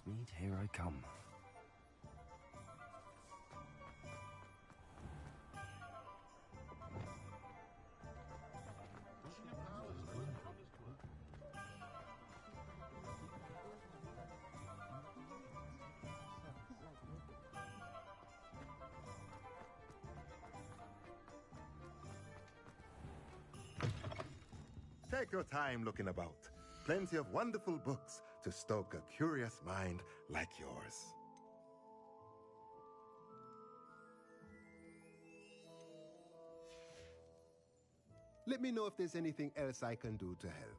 Hogsmeade, here I come. Take your time looking about. Plenty of wonderful books to stoke a curious mind like yours. Let me know if there's anything else I can do to help.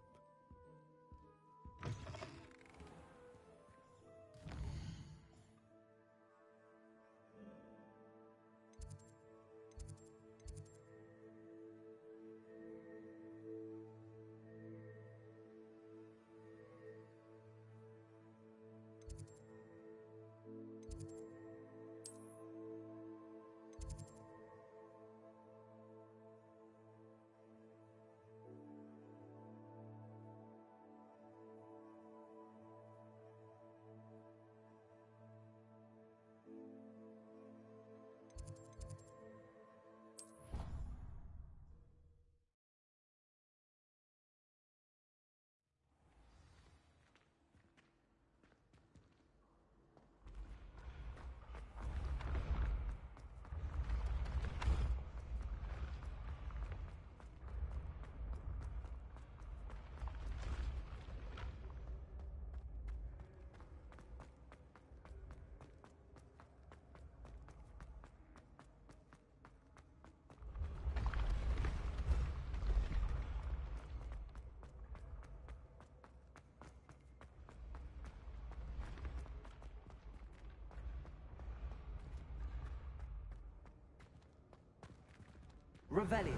Revelio.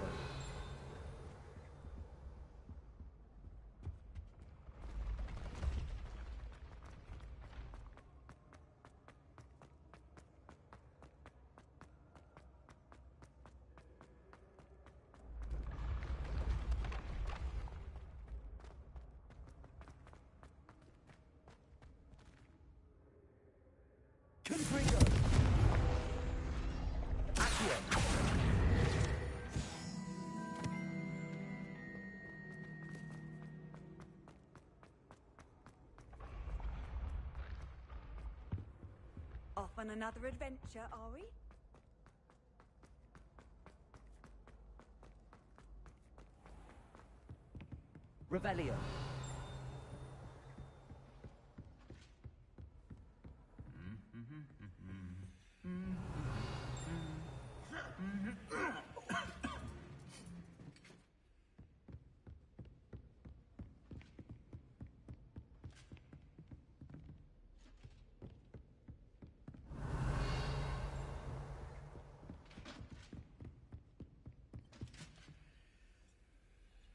Confringo. Accio. Off on another adventure, are we? Revelio.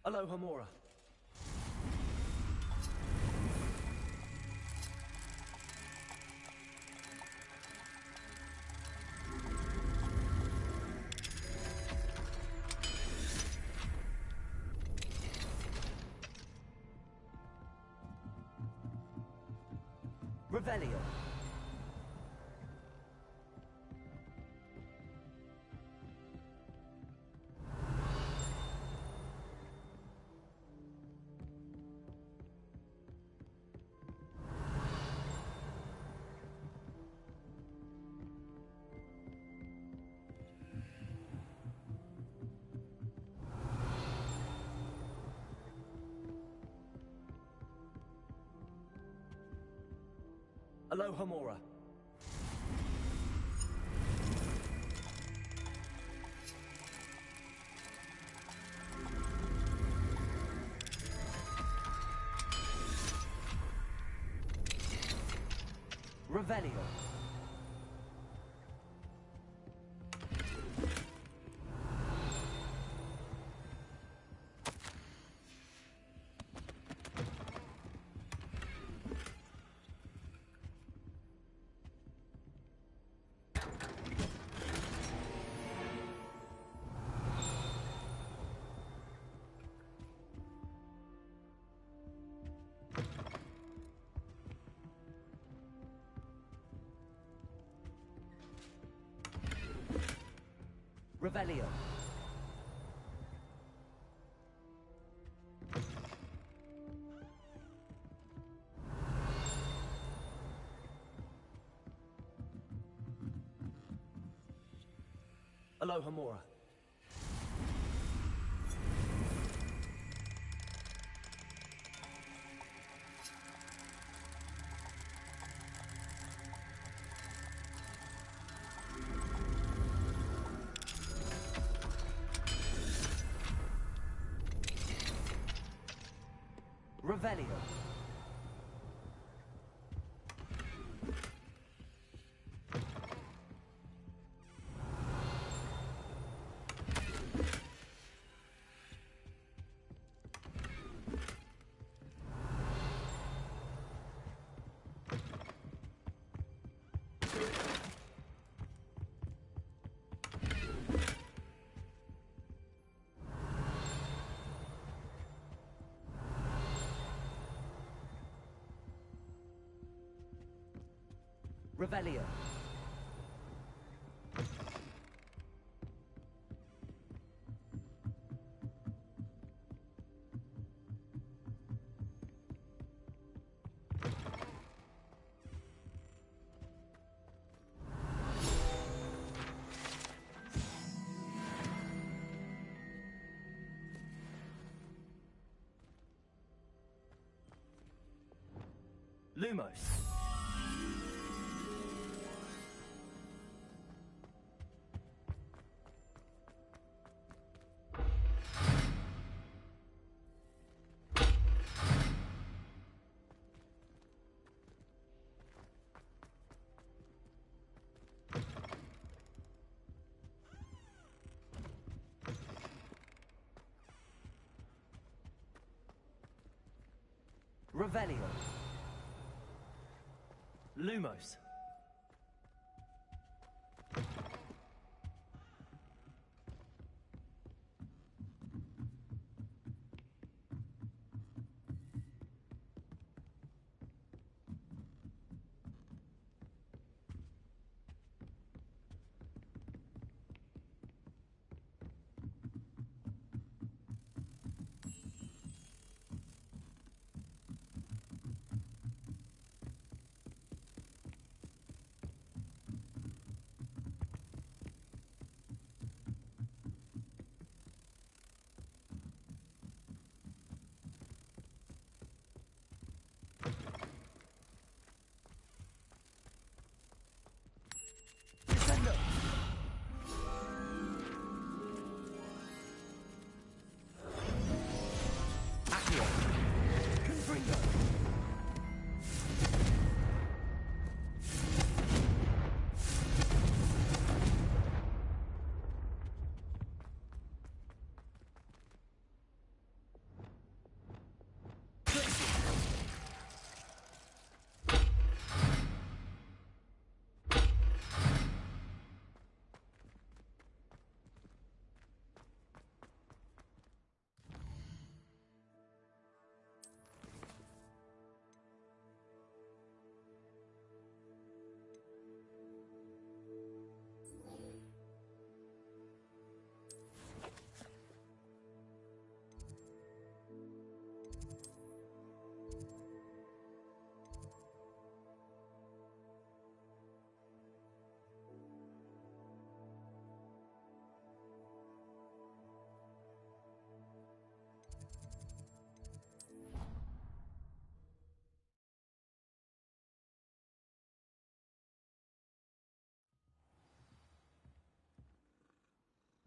Aloha Mora. Revelio. Aloha Mora. Revelio. Revelio. Alohomora. Revelio. Revelio. Lumos. Revelio. Lumos.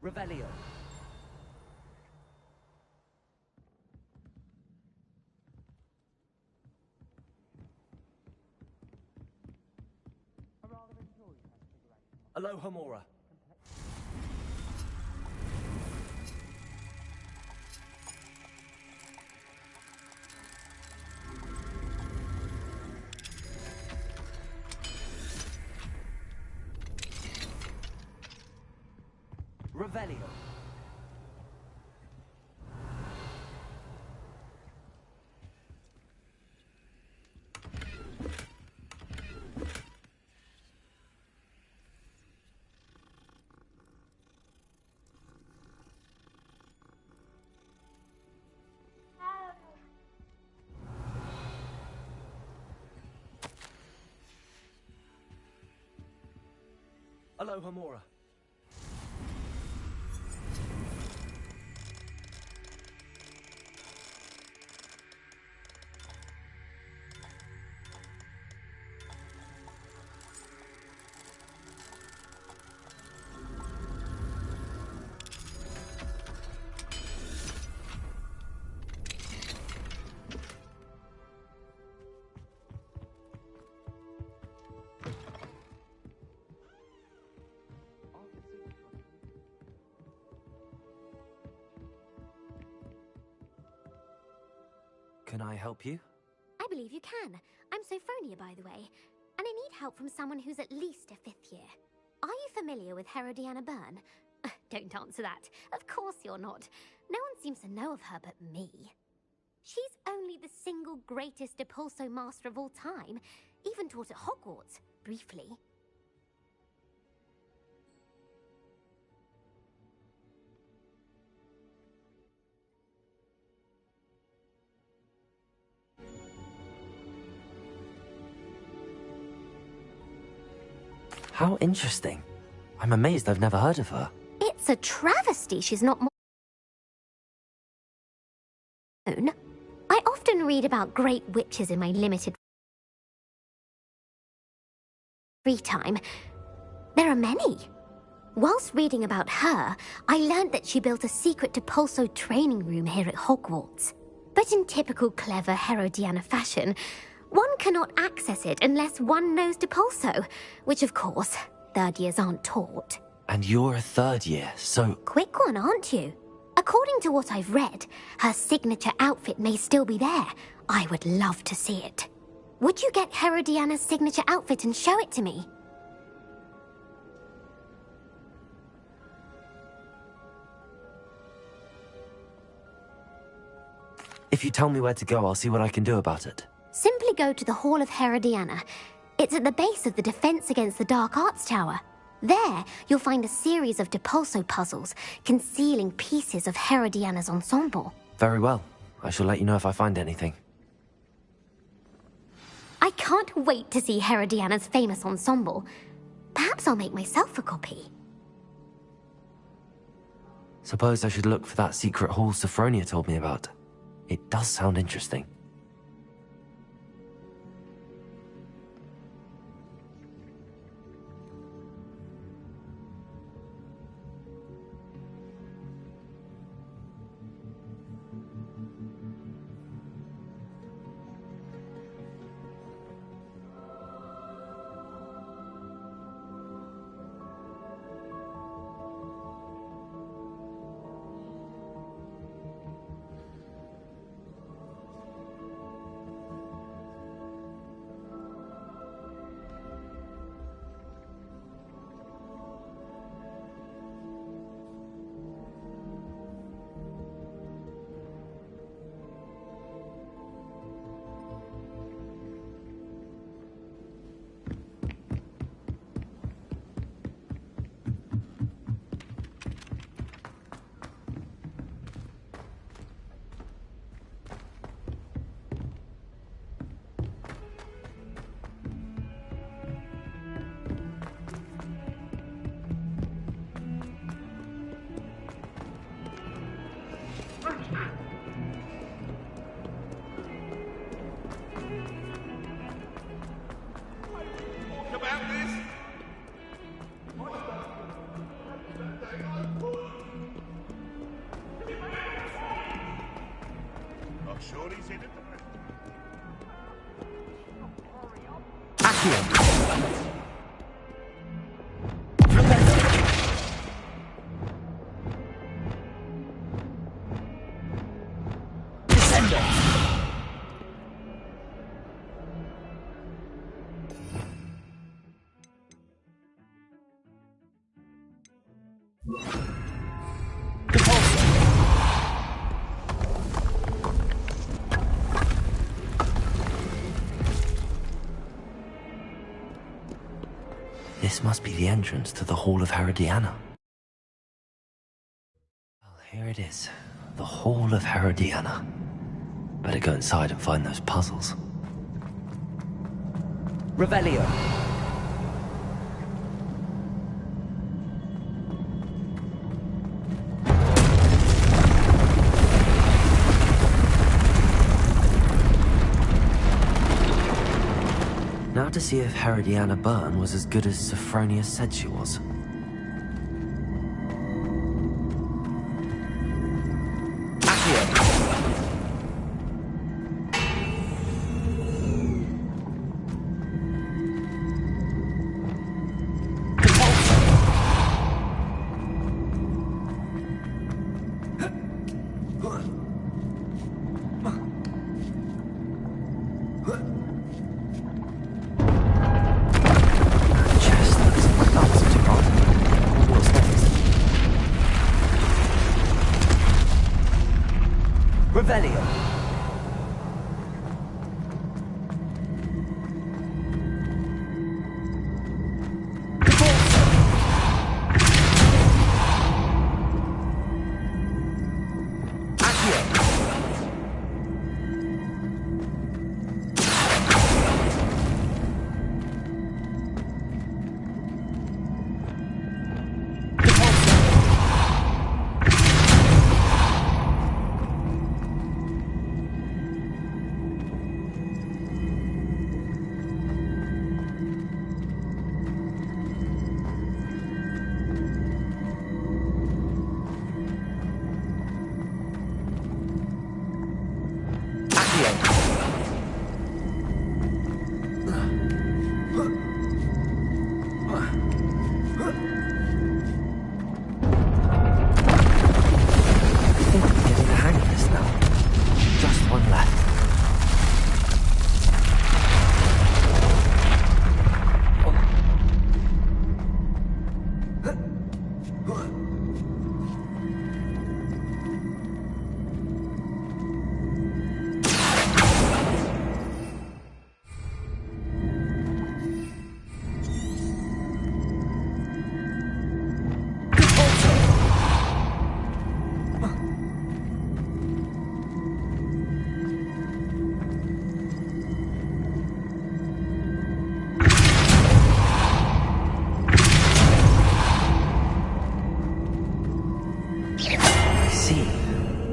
Revelio. Alohomora. Revelio. Aloha Mora. Can I help you? I believe you can. I'm Sophronia, by the way, and I need help from someone who's at least a 5th year. Are you familiar with Herodiana Byrne? Don't answer that. Of course you're not. No one seems to know of her but me. She's only the single greatest Depulso master of all time, even taught at Hogwarts, briefly. How interesting. I'm amazed I've never heard of her. It's a travesty she's not more known. I often read about great witches in my limited free time. There are many. Whilst reading about her, I learned that she built a secret Depulso training room here at Hogwarts. But in typical clever Herodiana fashion, one cannot access it unless one knows Depulso, which of course, 3rd years aren't taught. And you're a 3rd year, so... Quick one, aren't you? According to what I've read, her signature outfit may still be there. I would love to see it. Would you get Herodiana's signature outfit and show it to me? If you tell me where to go, I'll see what I can do about it. Simply go to the Hall of Herodiana. It's at the base of the Defense Against the Dark Arts Tower. There, you'll find a series of Depulso puzzles concealing pieces of Herodiana's ensemble. Very well. I shall let you know if I find anything. I can't wait to see Herodiana's famous ensemble. Perhaps I'll make myself a copy. Suppose I should look for that secret hall Sophronia told me about. It does sound interesting. This must be the entrance to the Hall of Herodiana. Well, here it is. The Hall of Herodiana. Better go inside and find those puzzles. Revelio. out to see if Herodiana Byrne was as good as Sophronia said she was.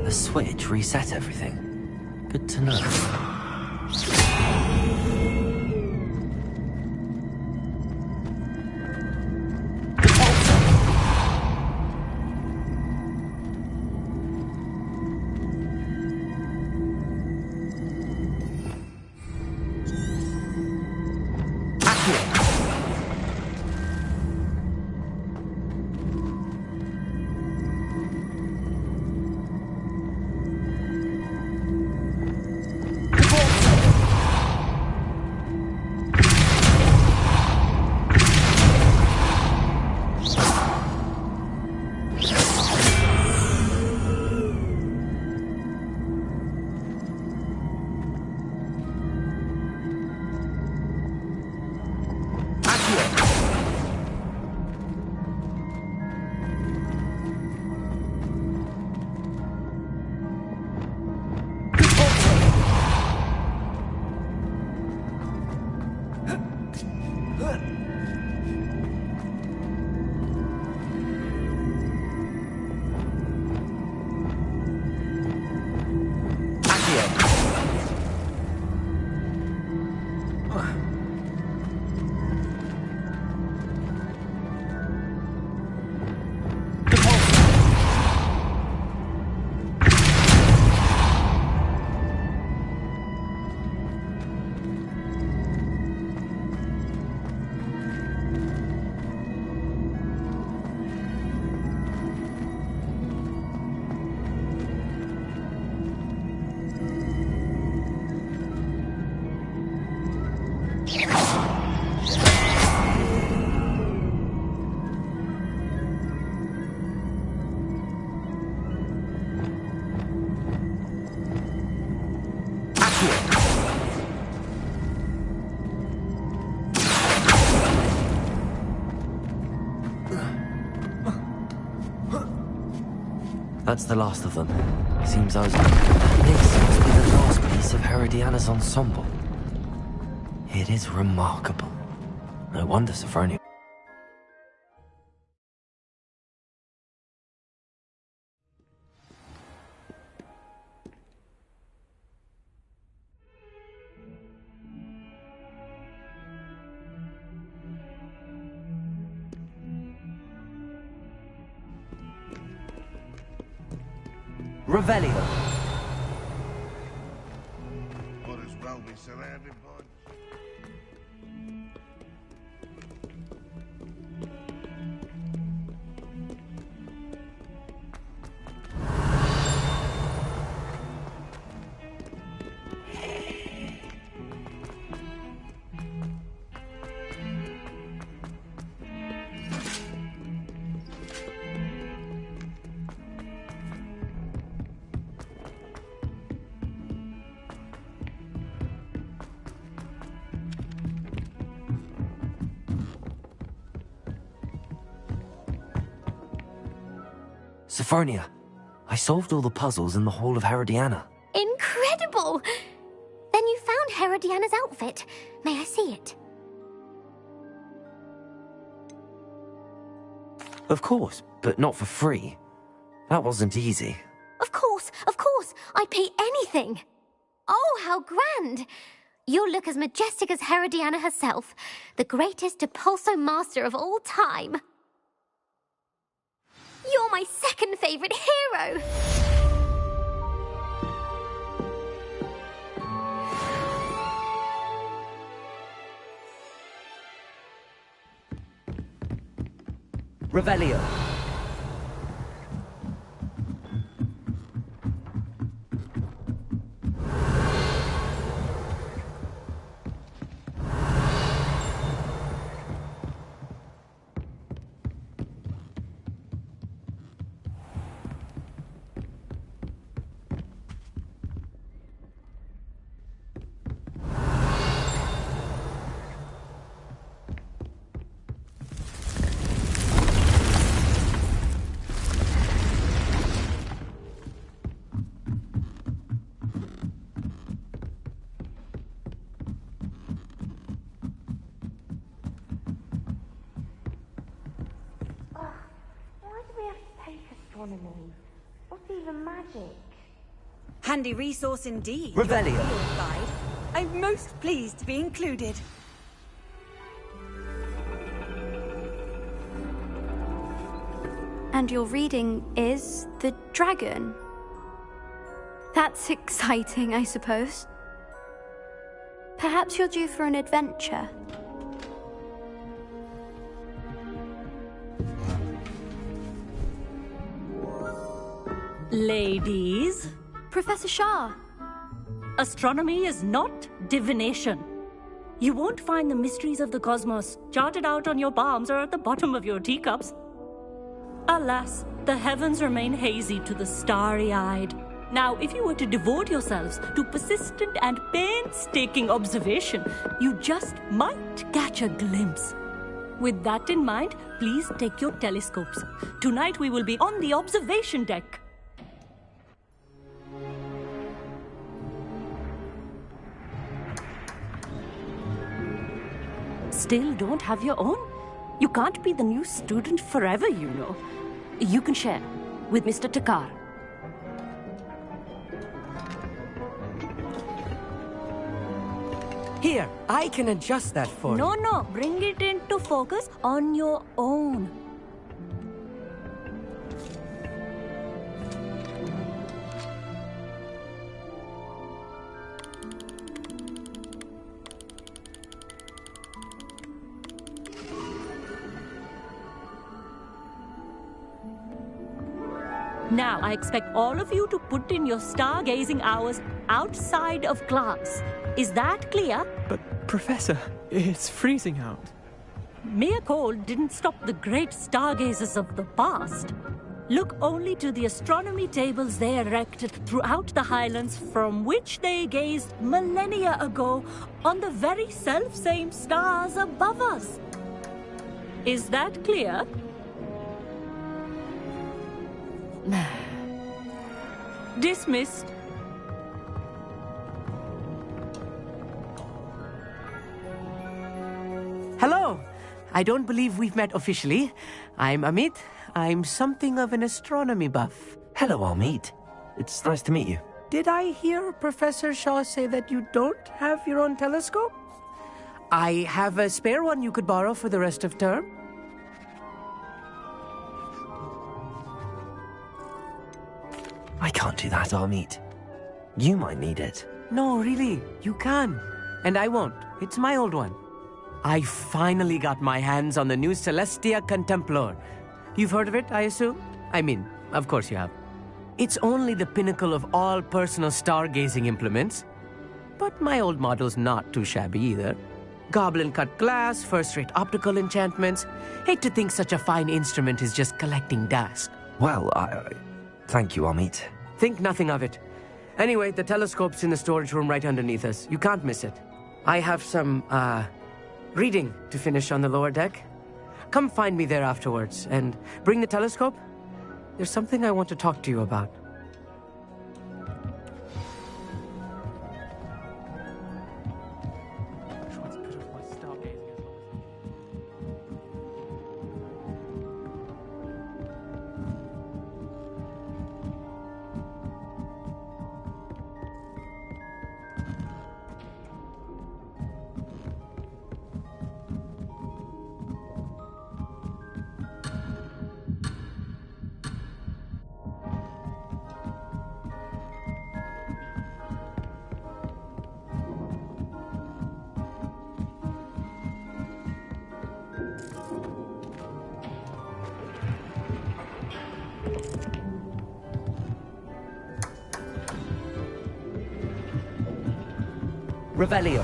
Switch reset everything. Good to know. That's the last of them. Seems I was... This must be the last piece of Herodiana's ensemble. It is remarkable. No wonder Sophronia... Revelio. What is roundly surrounded by... Sophronia, I solved all the puzzles in the Hall of Herodiana. Incredible! Then you found Herodiana's outfit. May I see it? Of course, but not for free. That wasn't easy. Of course, I'd pay anything. Oh, how grand! You'll look as majestic as Herodiana herself, the greatest Depulso master of all time. You're my second favorite hero! Revelio. What's even magic? Handy resource indeed. Revelio. Your field guide. I'm most pleased to be included. And your reading is The Dragon. That's exciting, I suppose. Perhaps you're due for an adventure. Ladies, Professor Shah. astronomy is not divination. You won't find the mysteries of the cosmos charted out on your palms or at the bottom of your teacups. Alas, the heavens remain hazy to the starry-eyed. Now, if you were to devote yourselves to persistent and painstaking observation, you just might catch a glimpse. With that in mind, please take your telescopes. Tonight we will be on the observation deck. Still don't have your own? You can't be the new student forever, you know. You can share with Mr. Takar. Here, I can adjust that for you. No, bring it into focus on your own. Now, I expect all of you to put in your stargazing hours outside of class. Is that clear? But, Professor, it's freezing out. Mere cold didn't stop the great stargazers of the past. Look only to the astronomy tables they erected throughout the highlands from which they gazed millennia ago on the very self-same stars above us. Is that clear? Dismissed. Hello. I don't believe we've met officially. I'm Amit. I'm something of an astronomy buff. Hello, Amit. It's nice to meet you. Did I hear Professor Shaw say that you don't have your own telescope? I have a spare one you could borrow for the rest of term. I can't do that, Amit. You might need it. No, really, you can. And I won't. It's my old one. I finally got my hands on the new Celestia Contemplar. You've heard of it, I assume? I mean, of course you have. It's only the pinnacle of all personal stargazing implements. But my old model's not too shabby either. Goblin-cut glass, first-rate optical enchantments. Hate to think such a fine instrument is just collecting dust. Well, thank you, Amit. Think nothing of it. Anyway, the telescope's in the storage room right underneath us. You can't miss it. I have some, reading to finish on the lower deck. Come find me there afterwards, and bring the telescope. There's something I want to talk to you about. Revelio.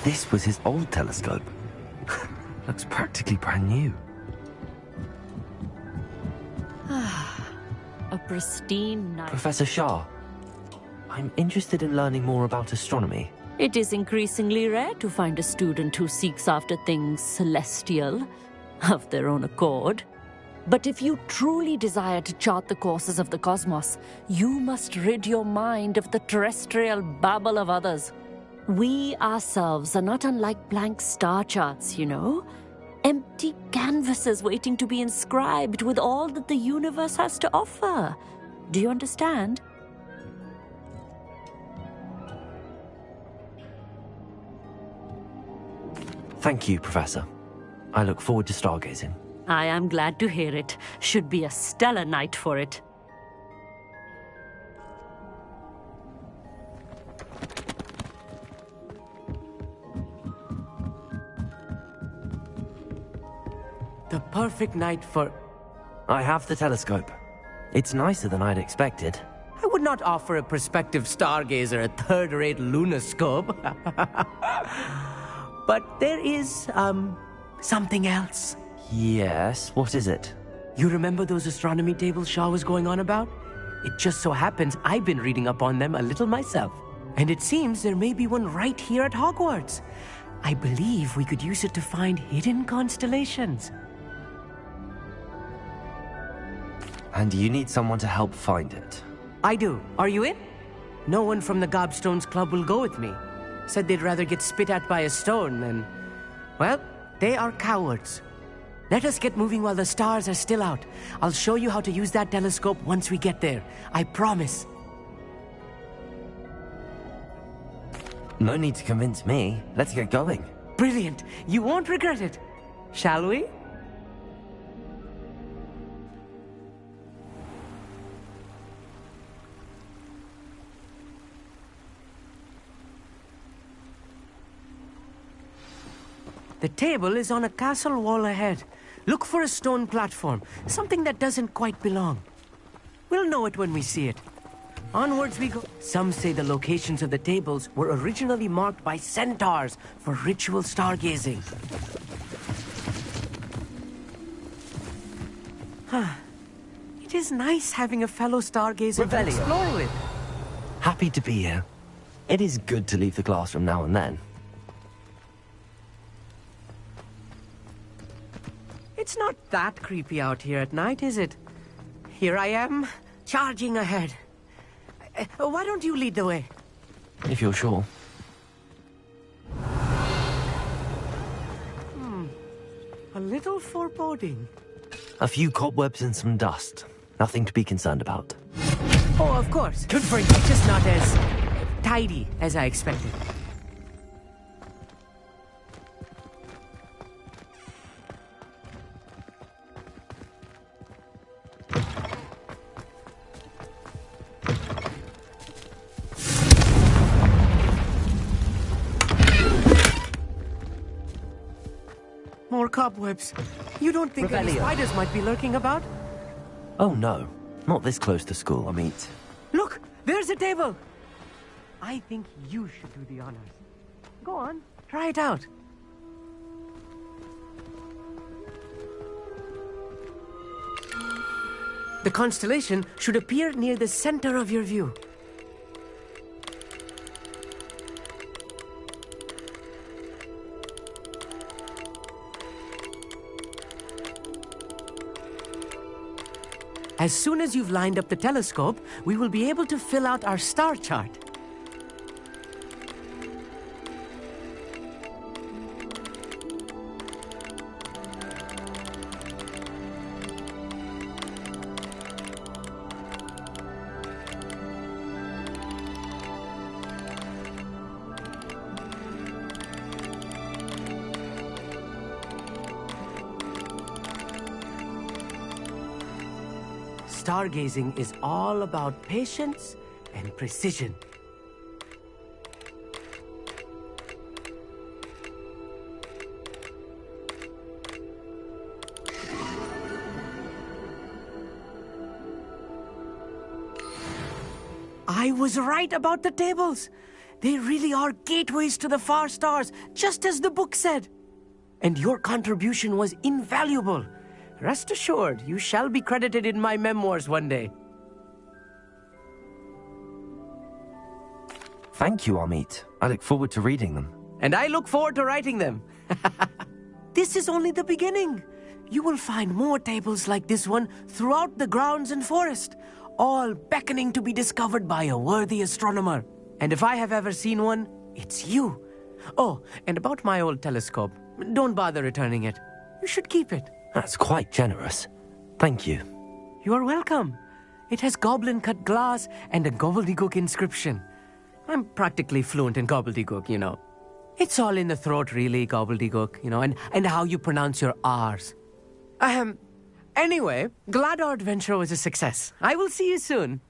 This was his old telescope. Looks practically brand new. A pristine night. Professor Shah, I'm interested in learning more about astronomy. It is increasingly rare to find a student who seeks after things celestial, of their own accord. But if you truly desire to chart the courses of the cosmos, you must rid your mind of the terrestrial babble of others. We ourselves are not unlike blank star charts, you know? Empty canvases waiting to be inscribed with all that the universe has to offer. Do you understand? Thank you, Professor. I look forward to stargazing. I am glad to hear it. Should be a stellar night for it. The perfect night for... I have the telescope. It's nicer than I'd expected. I would not offer a prospective stargazer a third-rate lunoscope. But there is, something else. Yes, what is it? You remember those astronomy tables Shaw was going on about? It just so happens I've been reading up on them a little myself. And it seems there may be one right here at Hogwarts. I believe we could use it to find hidden constellations. And you need someone to help find it. I do. Are you in? No one from the Gobstones Club will go with me. Said they'd rather get spit at by a stone than... Well, they are cowards. Let us get moving while the stars are still out. I'll show you how to use that telescope once we get there. I promise. No need to convince me. Let's get going. Brilliant. You won't regret it. Shall we? The table is on a castle wall ahead. Look for a stone platform, something that doesn't quite belong. We'll know it when we see it. Onwards we go. Some say the locations of the tables were originally marked by centaurs for ritual stargazing. It is nice having a fellow stargazer to explore with. Happy to be here. It is good to leave the classroom now and then. It's not that creepy out here at night, is it? Here I am, charging ahead. Why don't you lead the way? If you're sure. A little foreboding. A few cobwebs and some dust. Nothing to be concerned about. Oh, of course. Good for you. Just not as tidy as I expected. More cobwebs. You don't think any Revelio. spiders might be lurking about? Oh no, not this close to school, Amit. Look, there's a table. I think you should do the honors. Go on, try it out. The constellation should appear near the center of your view. As soon as you've lined up the telescope, we will be able to fill out our star chart. Stargazing is all about patience and precision. I was right about the tables. They really are gateways to the far stars, just as the book said. And your contribution was invaluable. Rest assured, you shall be credited in my memoirs one day. Thank you, Amit. I look forward to reading them. And I look forward to writing them. This is only the beginning. You will find more tables like this one throughout the grounds and forest, all beckoning to be discovered by a worthy astronomer. And if I have ever seen one, it's you. Oh, and about my old telescope, don't bother returning it. You should keep it. That's quite generous. Thank you. You are welcome. It has goblin-cut glass and a gobbledygook inscription. I'm practically fluent in gobbledygook, you know. It's all in the throat, really, gobbledygook, you know, and how you pronounce your R's. Anyway, glad our adventure was a success. I will see you soon.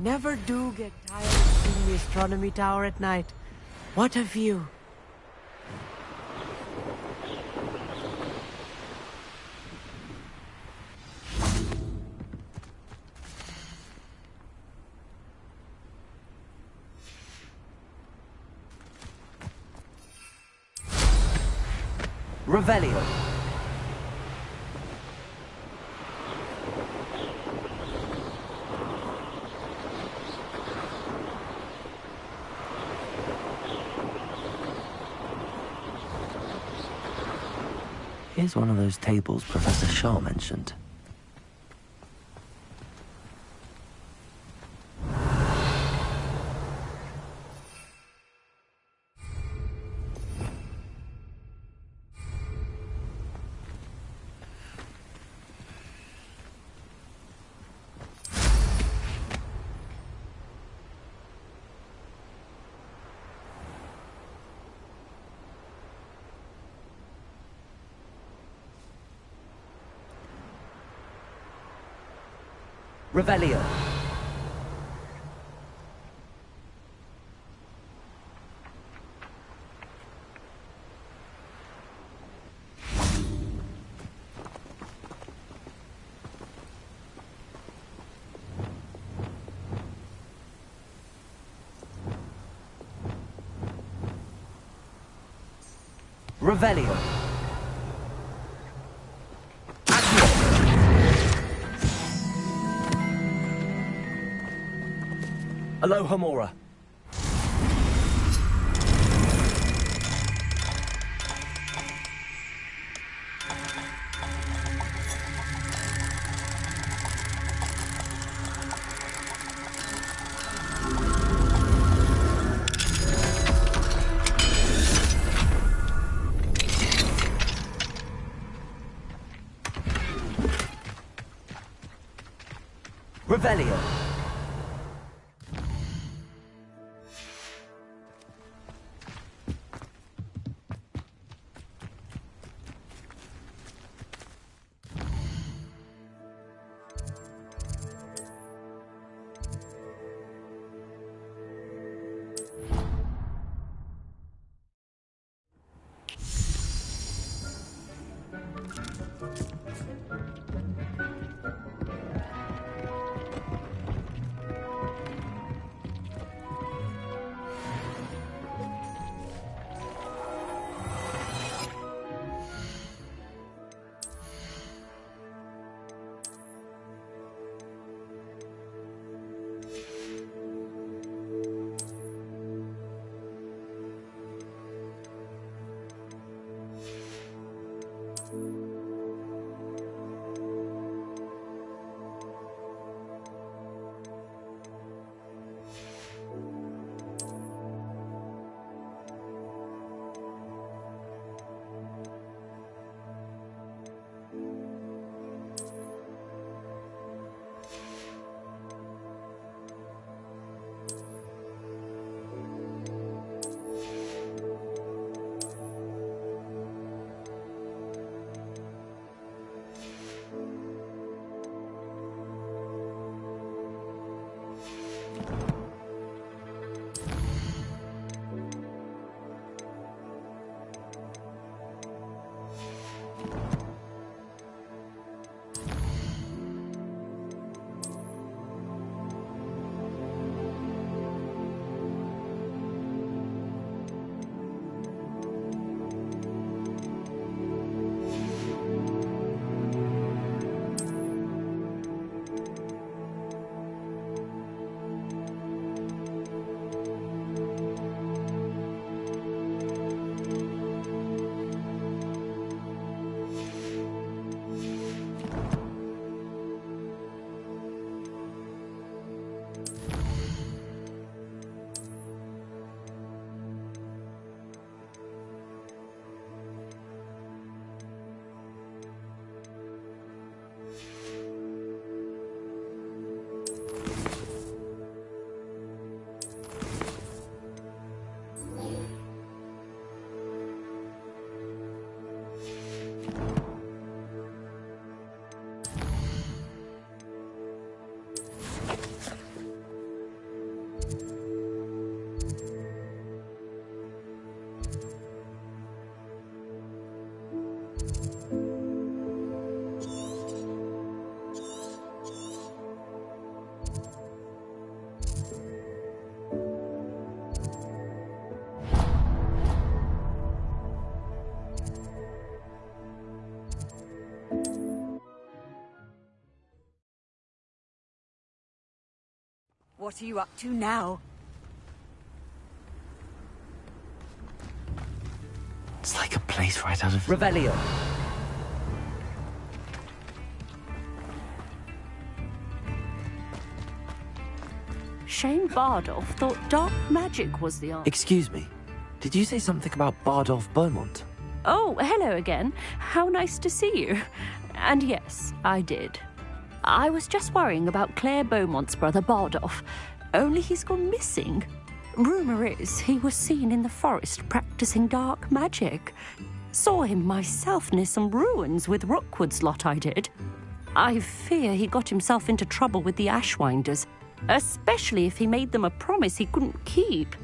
Never do get tired of seeing the astronomy tower at night. What a view. Revelio. Here's one of those tables Professor Shaw mentioned. Revelio. Revelio. Aloha Mora. Revelio. What are you up to now? It's like a place right out of... Revelio. Shane Bardolph thought dark magic was the answer. Excuse me. Did you say something about Bardolph Beaumont? Oh, hello again. How nice to see you. And yes, I did. I was just worrying about Claire Beaumont's brother Bardolph. Only he's gone missing. Rumour is he was seen in the forest practicing dark magic. Saw him myself near some ruins with Rookwood's lot, I did. I fear he got himself into trouble with the Ashwinders, especially if he made them a promise he couldn't keep.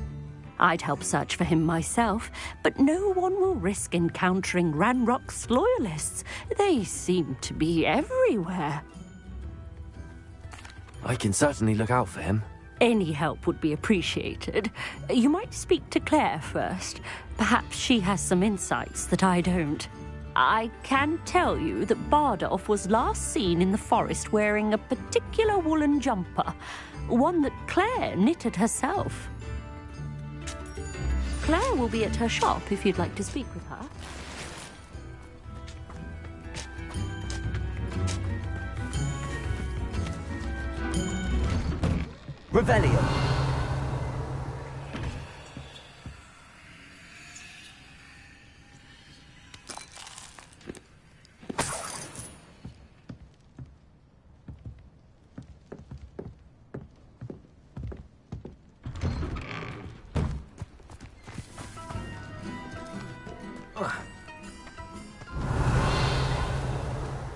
I'd help search for him myself, but no one will risk encountering Ranrock's loyalists. They seem to be everywhere. I can certainly look out for him. Any help would be appreciated. You might speak to Claire first. Perhaps she has some insights that I don't. I can tell you that Bardolph was last seen in the forest wearing a particular woolen jumper, one that Claire knitted herself. Claire will be at her shop if you'd like to speak with her. Revelio.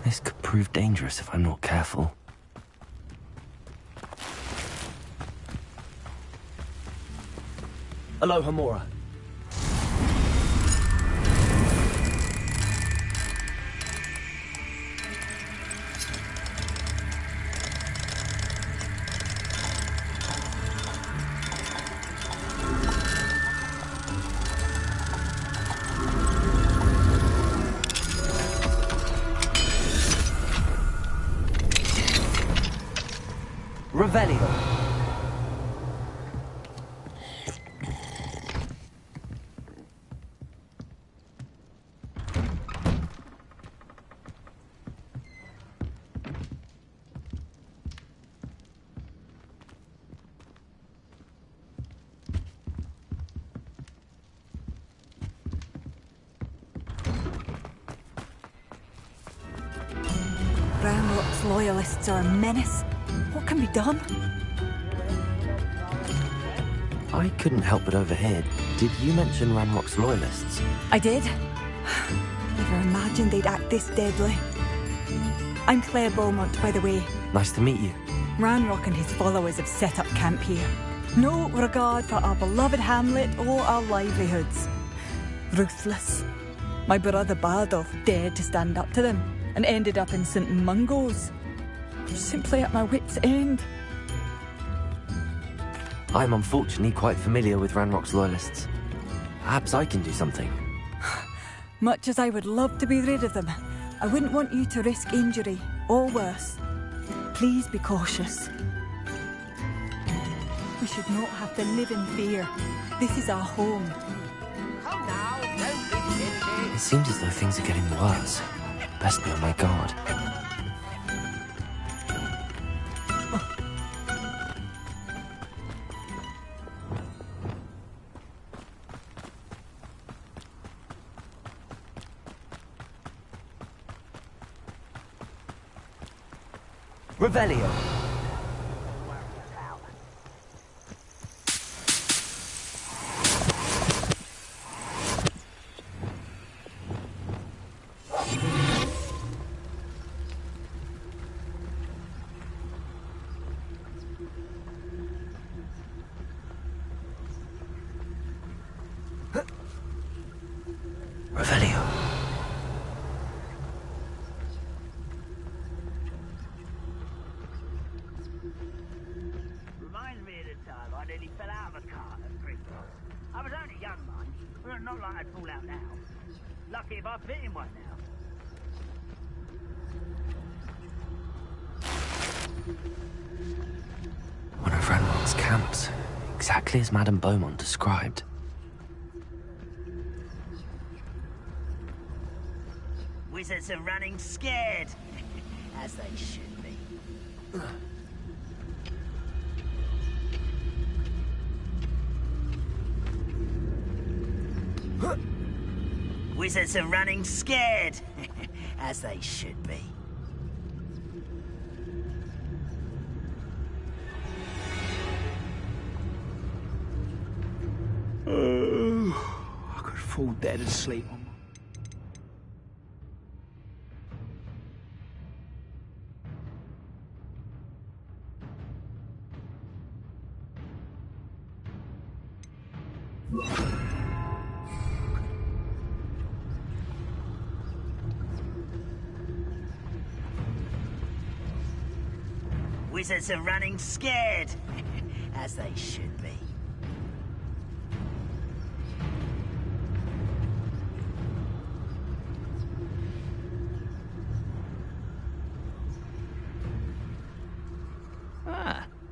This could prove dangerous if I'm not careful. Aloha, Mora. Revelio. Ranrock's loyalists are a menace. What can be done? I couldn't help but overhear. Did you mention Ranrock's loyalists? I did. Never imagined they'd act this deadly. I'm Claire Beaumont, by the way. Nice to meet you. Ranrock and his followers have set up camp here. No regard for our beloved hamlet or our livelihoods. Ruthless. My brother Bardolph dared to stand up to them and ended up in St. Mungo's. Simply at my wit's end. I'm unfortunately quite familiar with Ranrock's loyalists. Perhaps I can do something. Much as I would love to be rid of them, I wouldn't want you to risk injury, or worse. Please be cautious. We should not have to live in fear. This is our home. It seems as though things are getting worse. Best be on my guard. Revelio. Revelio. Reminds me of the time I nearly fell out of a cart at Gringotts. I was only young, mind, but not like I'd fall out now. Lucky if I fit in one now. One of Ranrock's camps, exactly as Madame Beaumont described. Wizards are running scared, as they should be. Wizards are running scared, as they should be. I could fall dead asleep on Wizards are running scared, as they should be.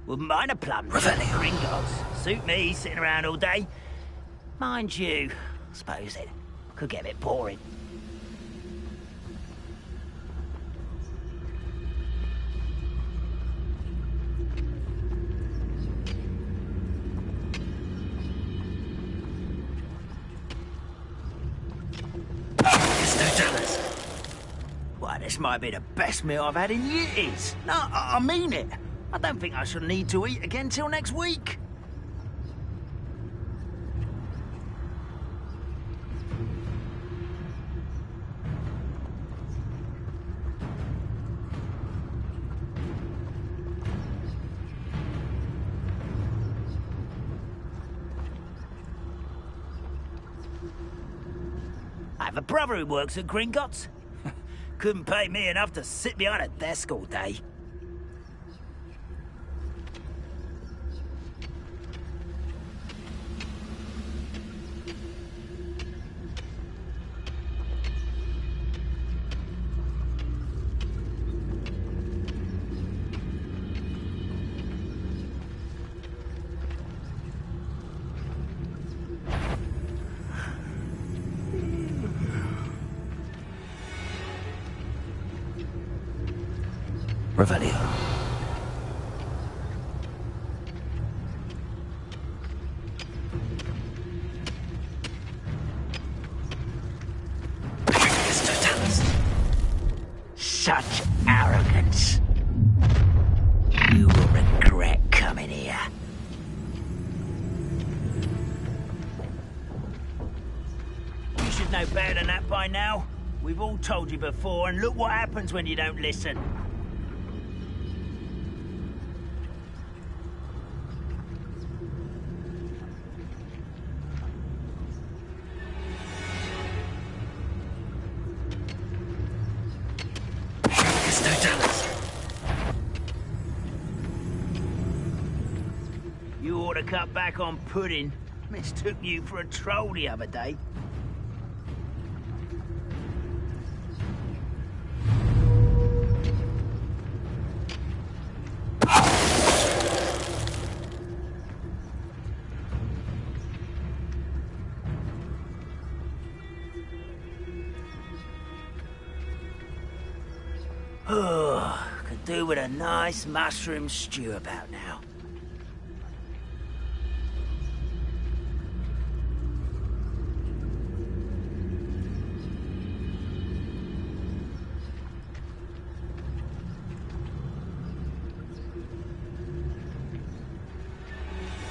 Wouldn't mind a plum Gringotts. Suit me, sitting around all day. Mind you, I suppose it could get a bit boring. Why, this might be the best meal I've had in years. No, I mean it. I don't think I shall need to eat again till next week. have a brother who works at Gringotts. Couldn't pay me enough to sit behind a desk all day. Revelio. Such arrogance. You will regret coming here. You should know better than that by now. We've all told you before, and look what happens when you don't listen. You ought to cut back on pudding. Mistook you for a troll the other day. Oh, could do with a nice mushroom stew about now.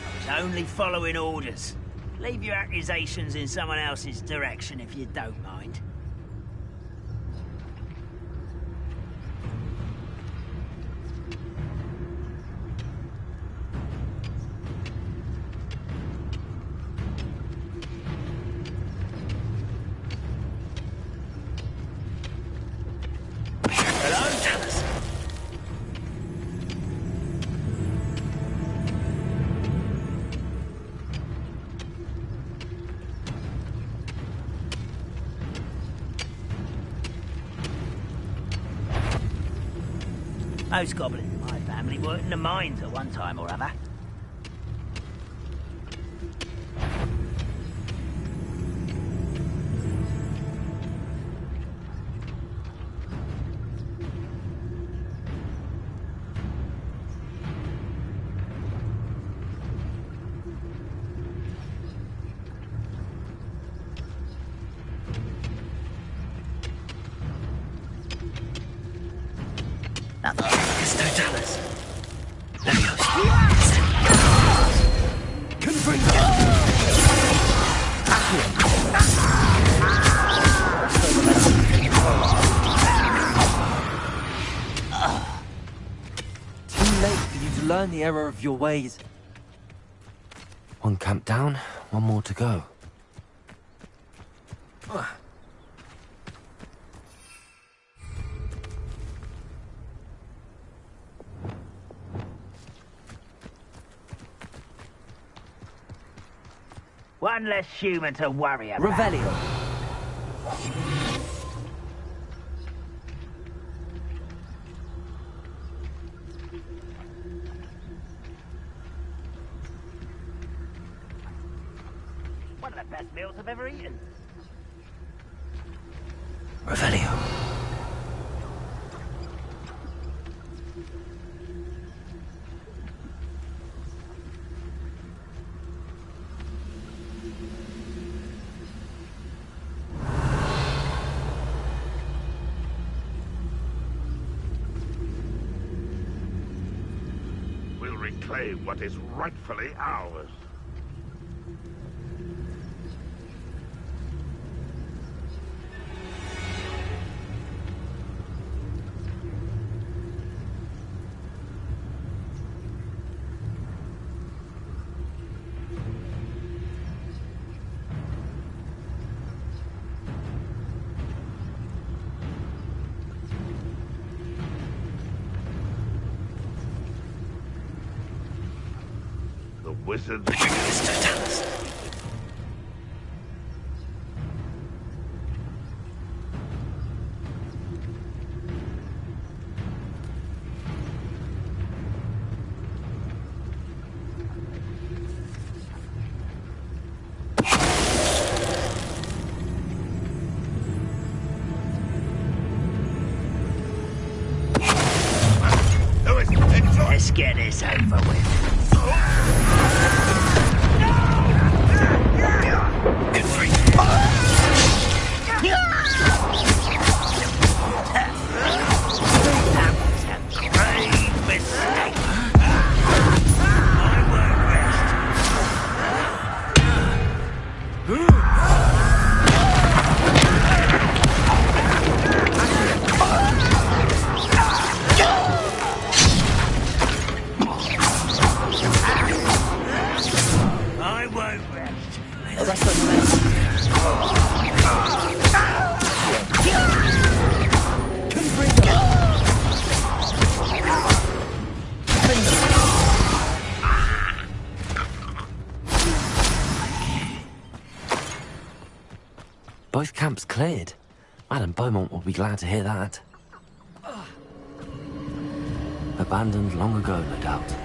I was only following orders. Leave your accusations in someone else's direction if you don't mind. Most goblins in my family worked in the mines at one time or other. Learn the error of your ways. One camp down, one more to go. One less human to worry about. Revelio. One of the best meals I've ever eaten. Revelio. We'll reclaim what is rightfully ours. wizards. Mr. Tallis. Let's get this over with. That was a grave mistake. I won't Both camps cleared. Madame Beaumont will be glad to hear that. Abandoned long ago, no doubt.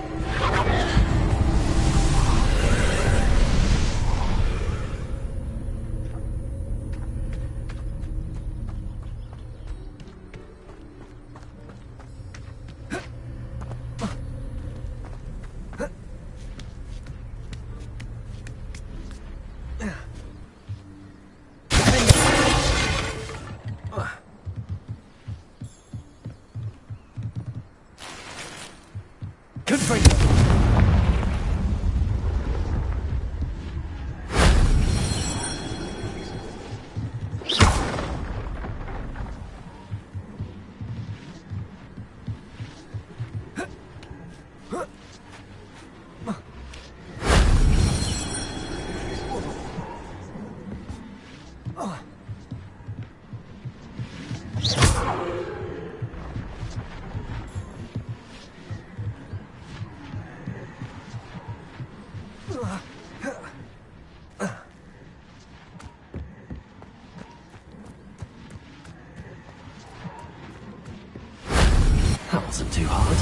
That wasn't too hard.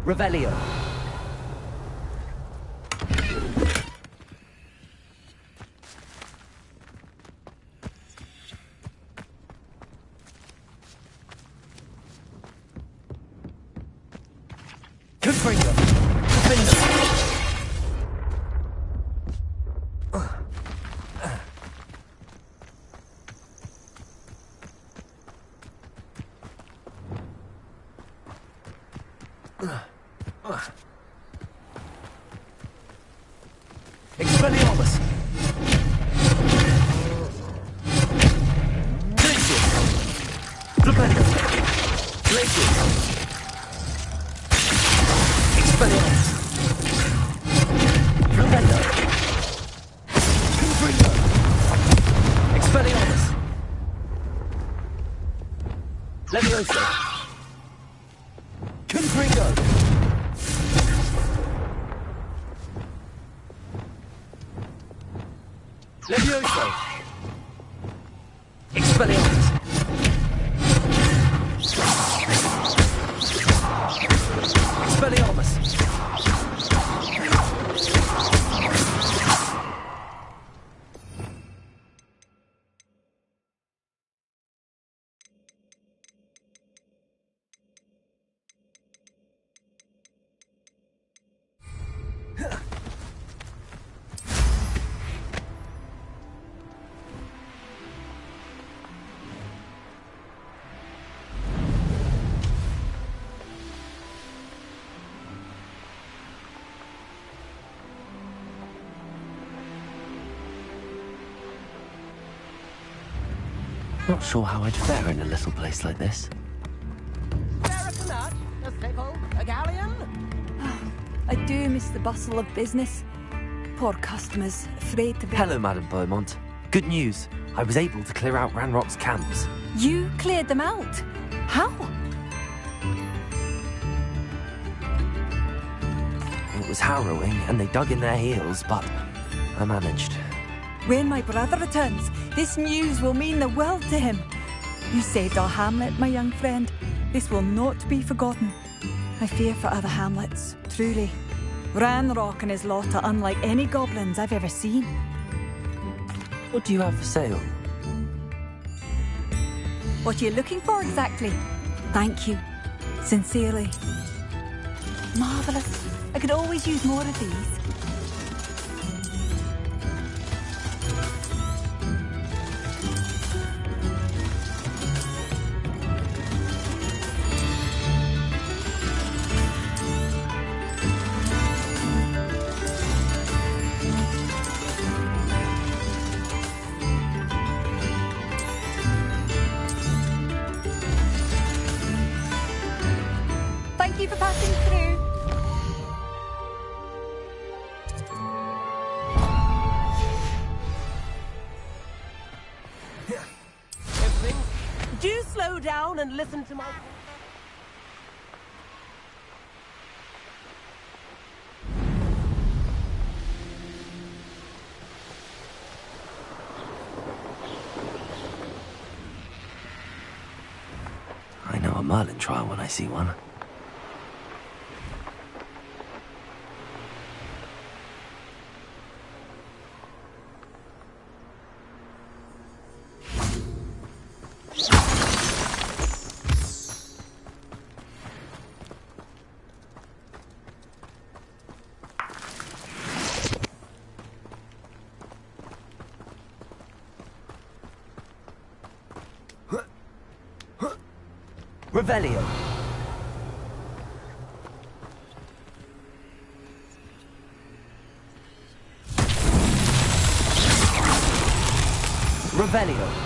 Revelio. Confringo. Expelliarmus! Glacius! Flupendium! Glacius! Expelliarmus! Flupendo! Confringo! Expelliarmus! Levioso! Confringo! Levioso! Expelliarmus! Expelliarmus! Not sure how I'd fare in a little place like this. I do miss the bustle of business. Poor customers, afraid to be... Hello, Madam Beaumont. Good news. I was able to clear out Ranrock's camps. You cleared them out? How? It was harrowing, and they dug in their heels, but I managed. When my brother returns, this news will mean the world to him. You saved our hamlet, my young friend. This will not be forgotten. I fear for other hamlets, truly. Ranrock and his lot are unlike any goblins I've ever seen. What do you have for sale? What are you looking for exactly? Thank you. Sincerely. Marvellous. I could always use more of these. Thank you for passing through. Everything. Do slow down and listen to my... I know a Merlin trial when I see one. Revelio. Revelio.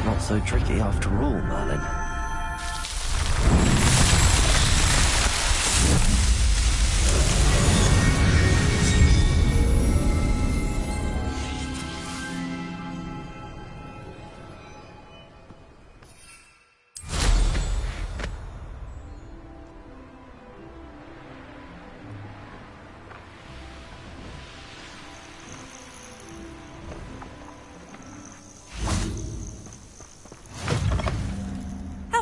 Not so tricky after all, Merlin.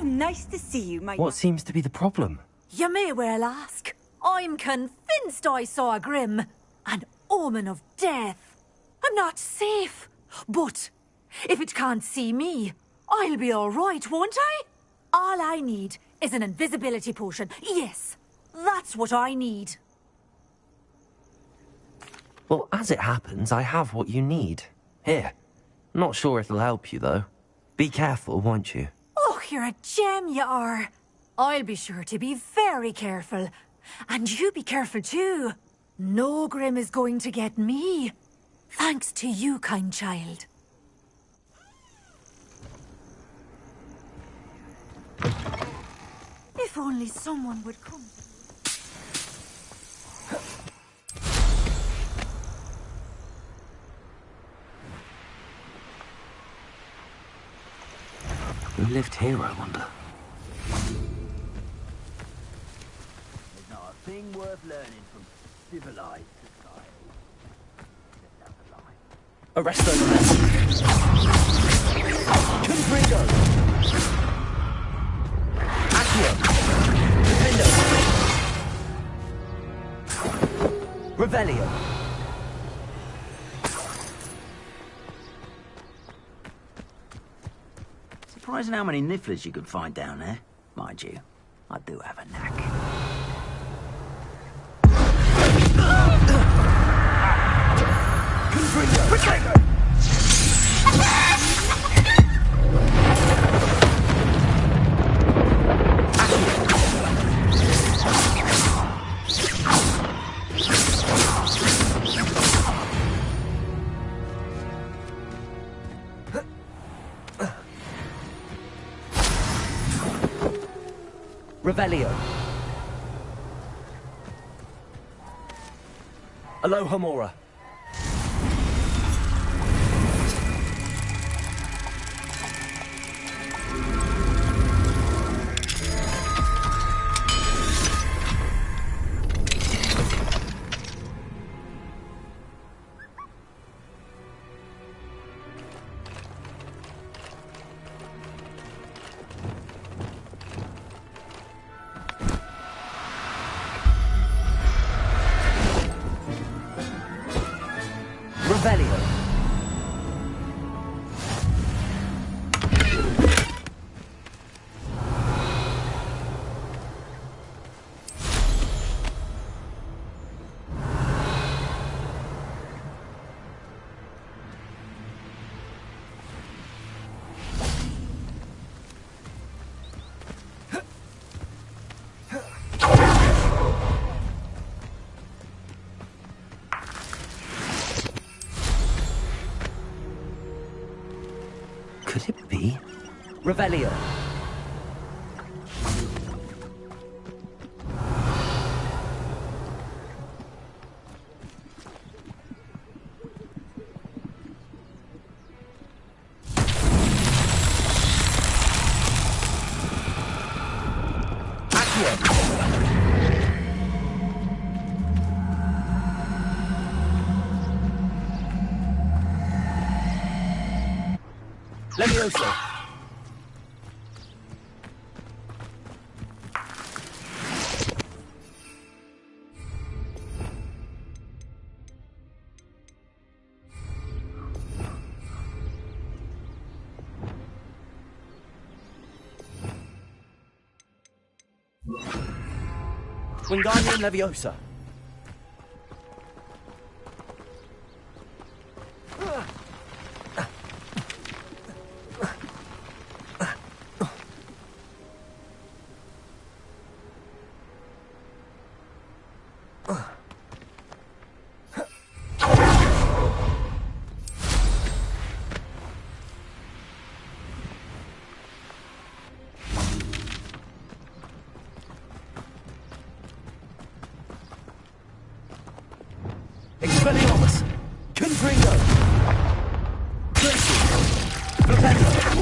Nice to see you, my... What seems to be the problem? You may well ask. I'm convinced I saw a grim, an omen of death. I'm not safe, but if it can't see me, I'll be all right, won't I? All I need is an invisibility potion. Yes, that's what I need. Well, as it happens, I have what you need. Here. Not sure it'll help you, though. Be careful, won't you? Oh, you're a gem, you are. I'll be sure to be very careful. And you be careful too. No grim is going to get me. Thanks to you, kind child. If only someone would come. Who lived here, I wonder? There's not a thing worth learning from civilized society. Arrest those men! Confringo! Accio! Defendo! Revelio! Surprising how many nifflers you could find down there, mind you. I do have a knack. Revelio. Aloha Mora. Revelio. Could it be? Revelio. Levioso. Wingardium Leviosa. Expelliarmus! Confringo! Glacier! Flipendo!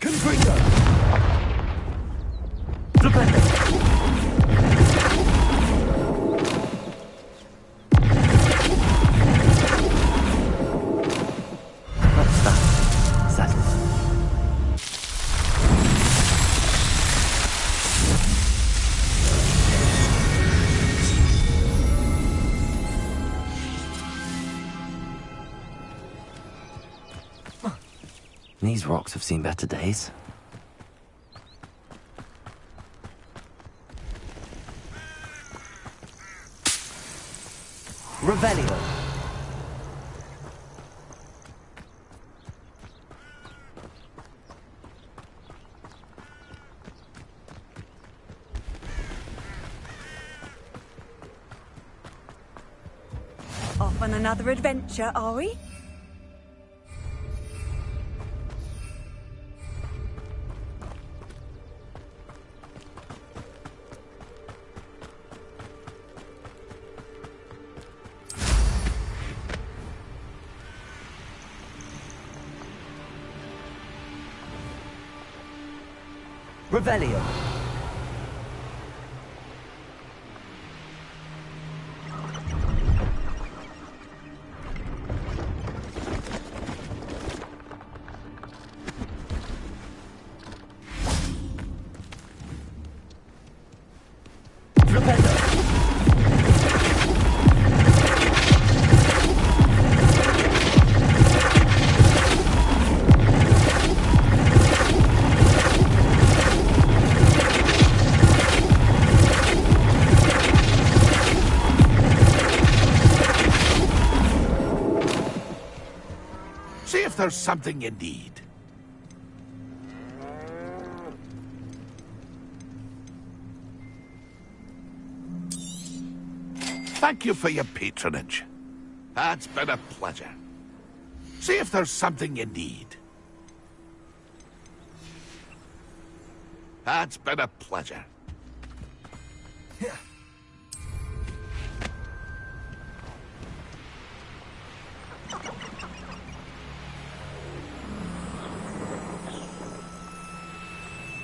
Confringo! Flipendo! What's that? Is that it? These rocks have seen better days. Revelio. Off on another adventure, are we? Revelio. See if there's something you need. Thank you for your patronage. It's been a pleasure. See if there's something you need. It's been a pleasure.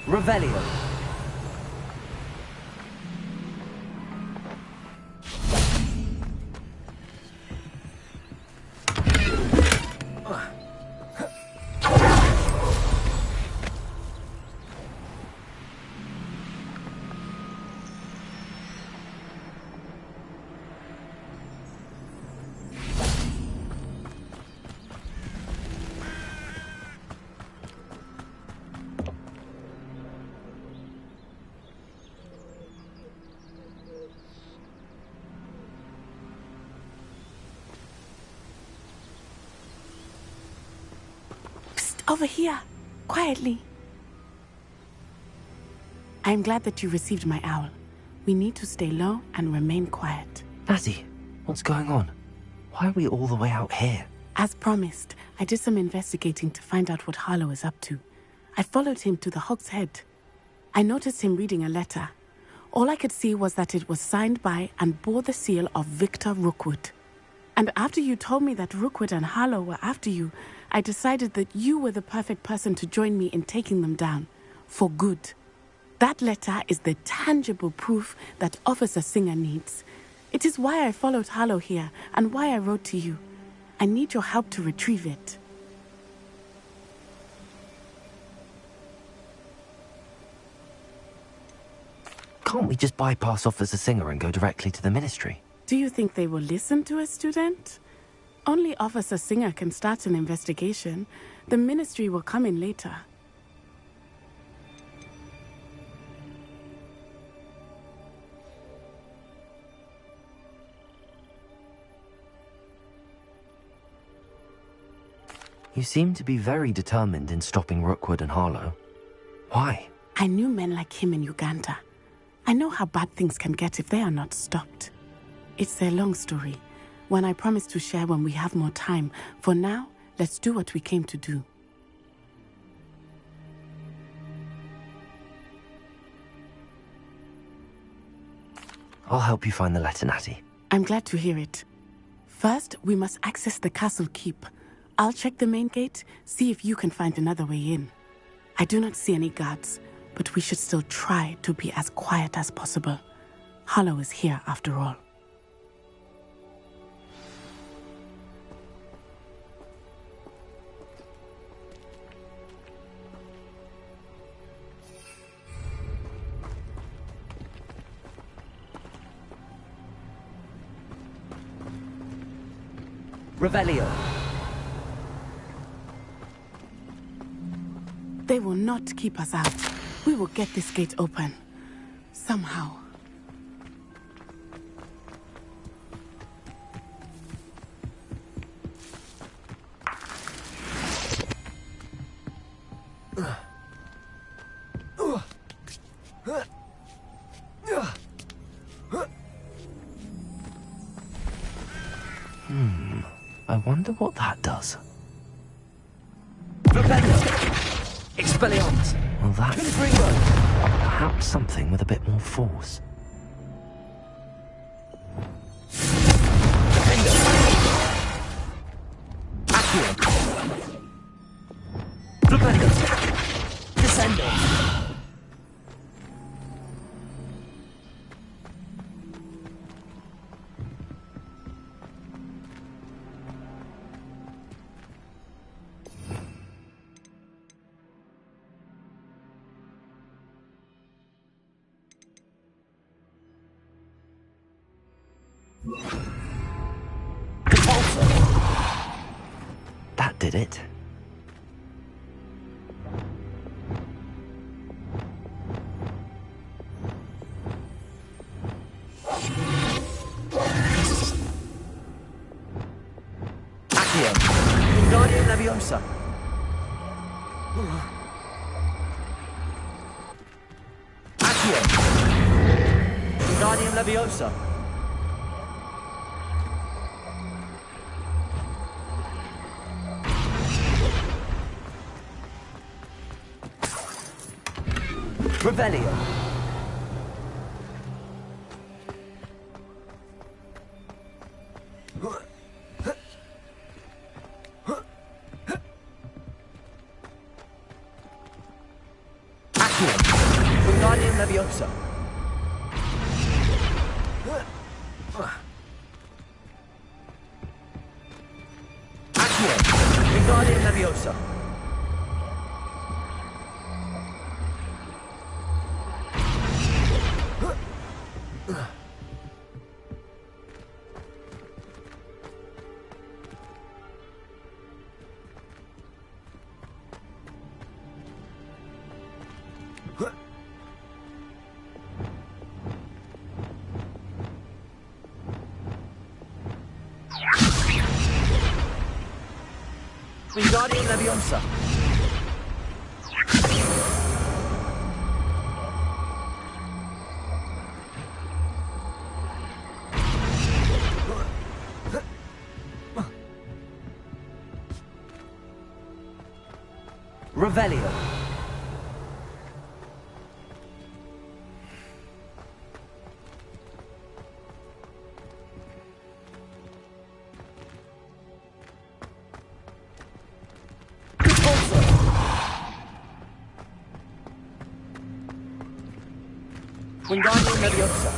Revelio. Over here, quietly. I'm glad that you received my owl. We need to stay low and remain quiet. Natty, what's going on? Why are we all the way out here? As promised, I did some investigating to find out what Harlow is up to. I followed him to the Hog's Head. I noticed him reading a letter. All I could see was that it was signed by and bore the seal of Victor Rookwood. And after you told me that Rookwood and Harlow were after you, I decided that you were the perfect person to join me in taking them down. For good. That letter is the tangible proof that Officer Singer needs. It is why I followed Harlow here and why I wrote to you. I need your help to retrieve it. Can't we just bypass Officer Singer and go directly to the Ministry? Do you think they will listen to a student? Only Officer Singer can start an investigation. The Ministry will come in later. You seem to be very determined in stopping Rookwood and Harlow. Why? I knew men like him in Uganda. I know how bad things can get if they are not stopped. It's a long story, one I promise to share when we have more time. For now, let's do what we came to do. I'll help you find the letter, Natty. I'm glad to hear it. First, we must access the castle keep. I'll check the main gate, see if you can find another way in. I do not see any guards, but we should still try to be as quiet as possible. Harlow is here after all. Revelio. They will not keep us out. We will get this gate open. Somehow. I wonder what that does. Expelliarmus! Well, that's perhaps something with a bit more force. did it. Accio. Wingardium Leviosa. Accio. Wingardium Leviosa. Revelio. Accio. Wingardium Leviosa. Accio. Wingardium Leviosa. Wingardium Leviosa. Revelio. Wingardium Leviosa.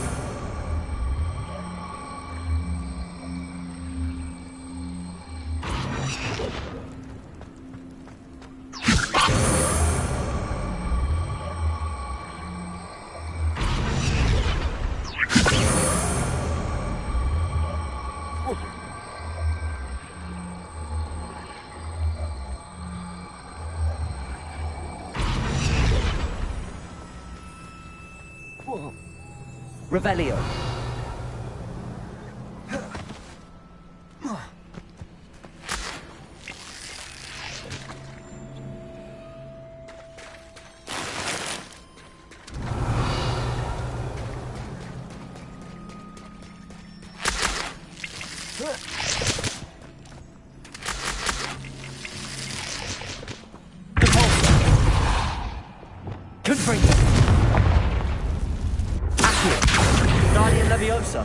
Revelio. Confringo. Wingardium Leviosa.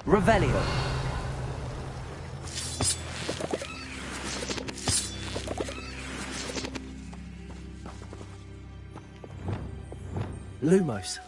Revelio. Lumos.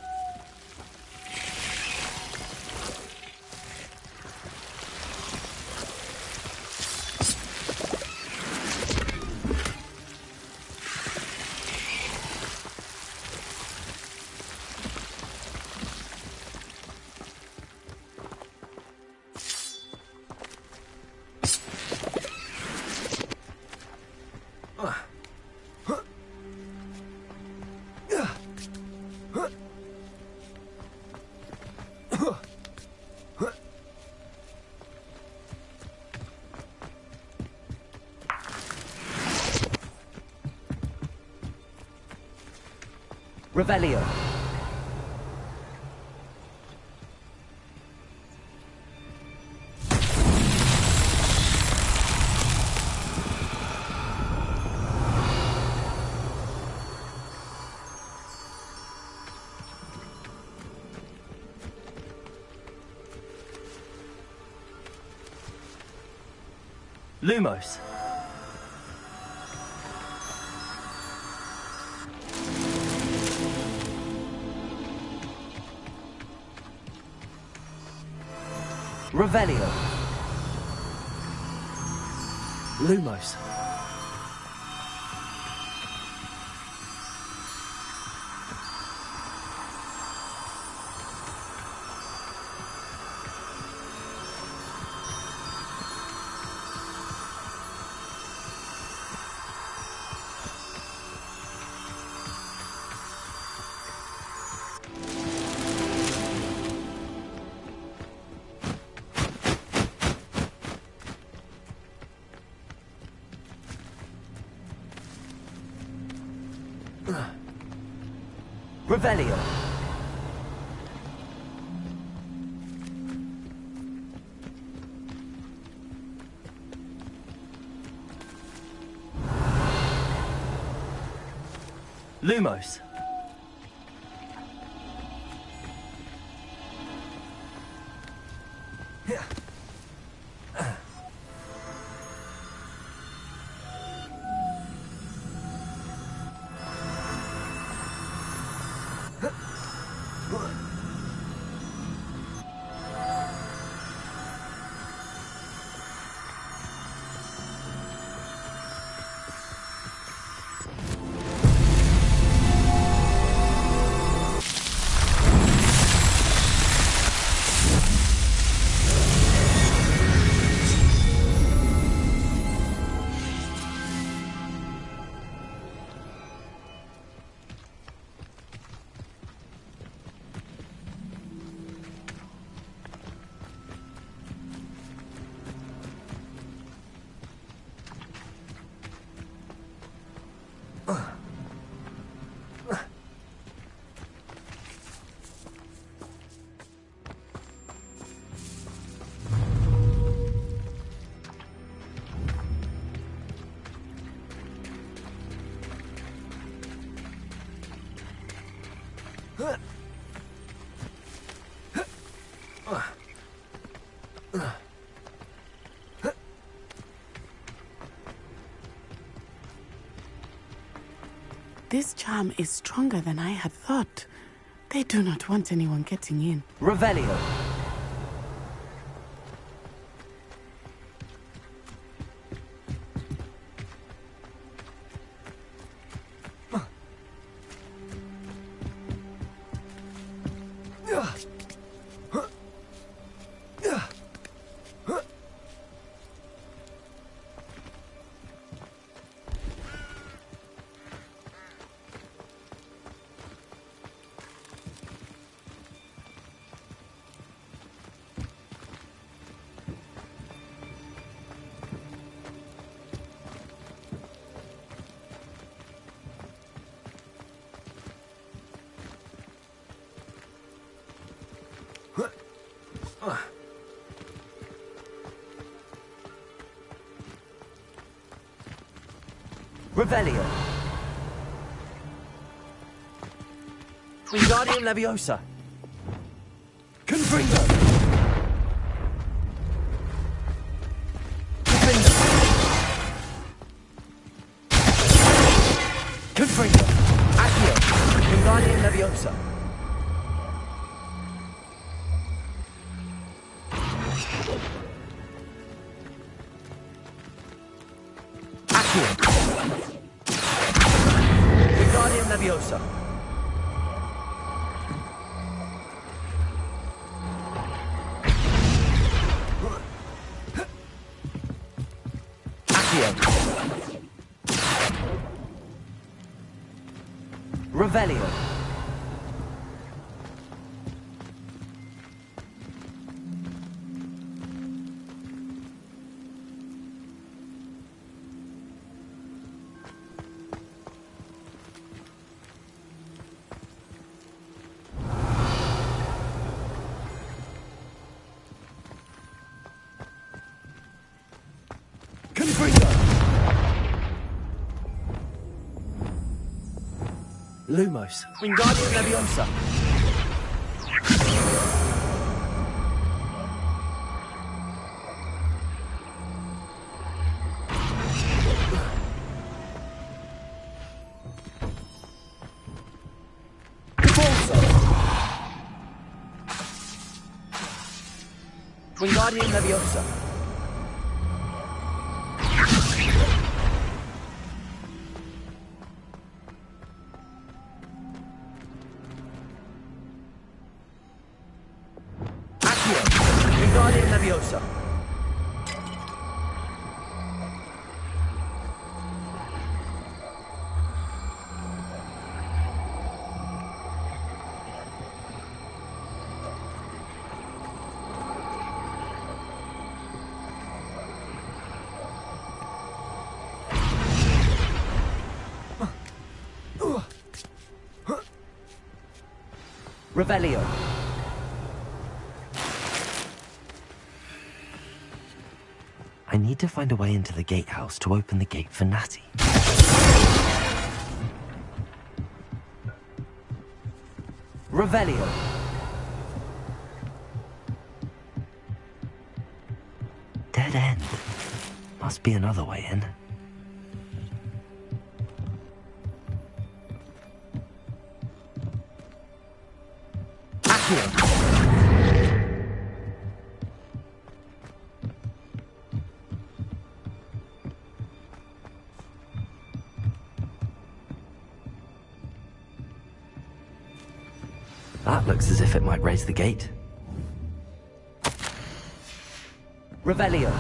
Revelio. Lumos. Revelio. Lumos. Revelio. Lumos. This charm is stronger than I had thought. They do not want anyone getting in. Revelio. Revelio. Wingardium Leviosa. Confringo. Confringo. Confringo. Accio. Wingardium Leviosa. Leviosa. Accio. Revelio. Lumos. Wingardium Leviosa. Wingardium Leviosa. Wingardium Leviosa. Revelio. I need to find a way into the gatehouse to open the gate for Natty. Revelio. Dead end. Must be another way in. Accio. That looks as if it might raise the gate. Revelio.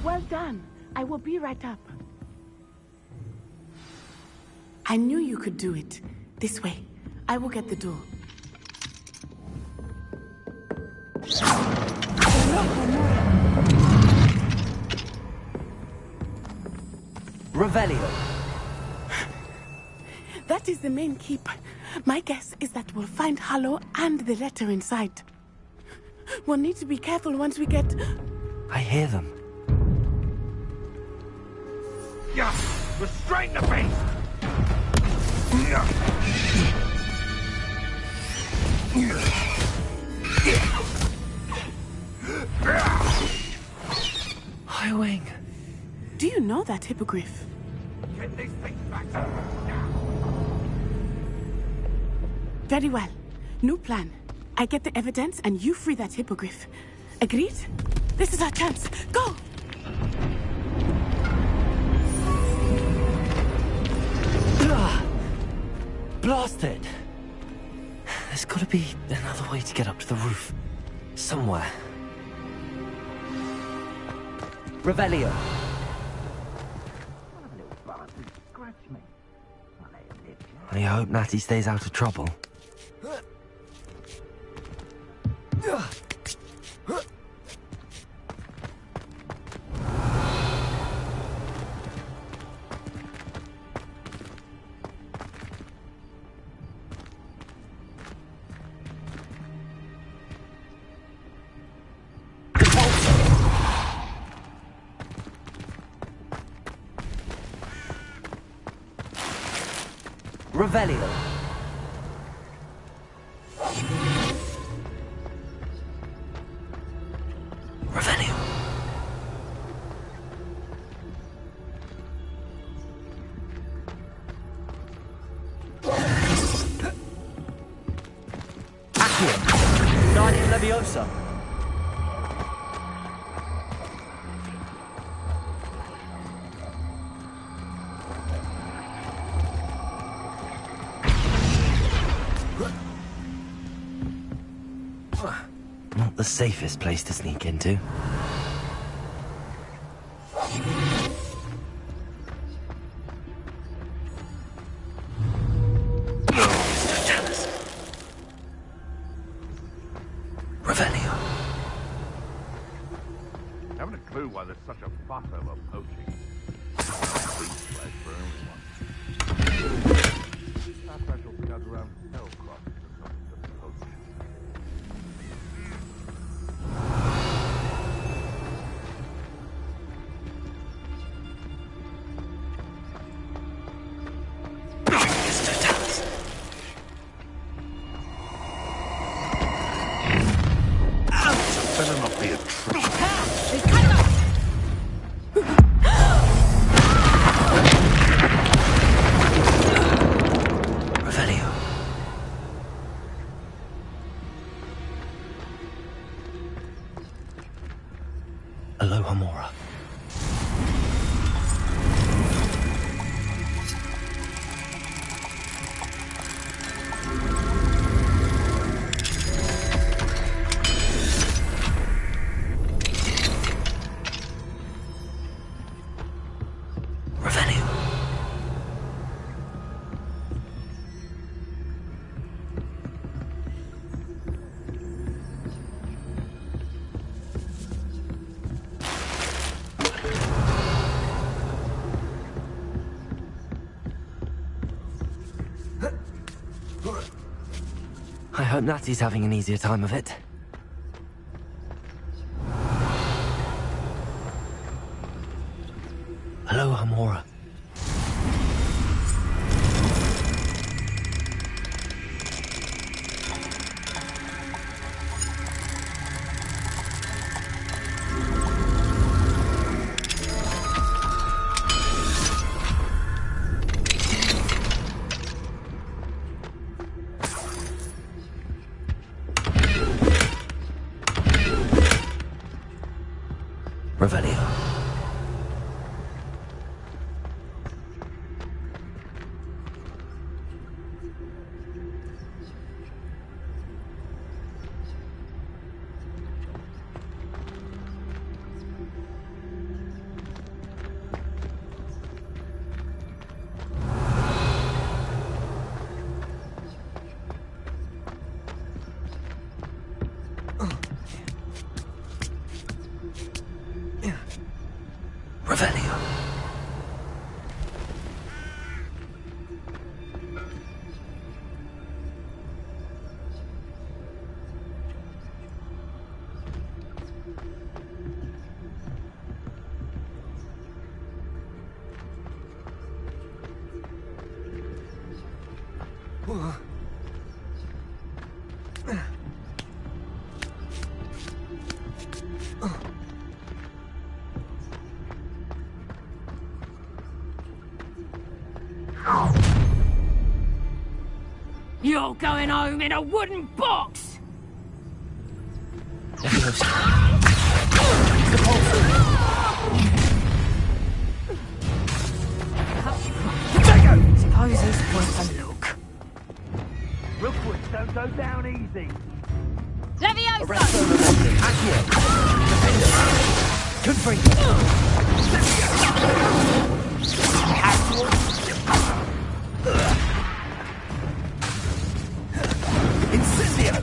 Well done. I will be right up. I knew you could do it. This way. I will get the door. Revelio. That is the main keep. My guess is that we'll find Hollow and the letter inside. We'll need to be careful once we get... I hear them. Yeah, restrain the beast! Highwing. Do you know that hippogriff? Get these things back now. Very well. New plan. I get the evidence and you free that hippogriff. Agreed? This is our chance. Go! Blasted! There's gotta be another way to get up to the roof. Somewhere. Revelio. I hope Natty stays out of trouble. Revelio. Revelio. Accio. Guardian Leviosa. Not the safest place to sneak into. Revelio. Haven't a clue why there's such a fuss over poaching. Beast flesh for everyone. Perhaps I shall scout around Hellcroft for something to poach. hope Natty's having an easier time of it. Hello, Hamora. Revelio. Revelio. You're going home in a wooden box! Suppose it's worth a look. Rookwoods don't go down easy. Levioso! Accio! Incendio!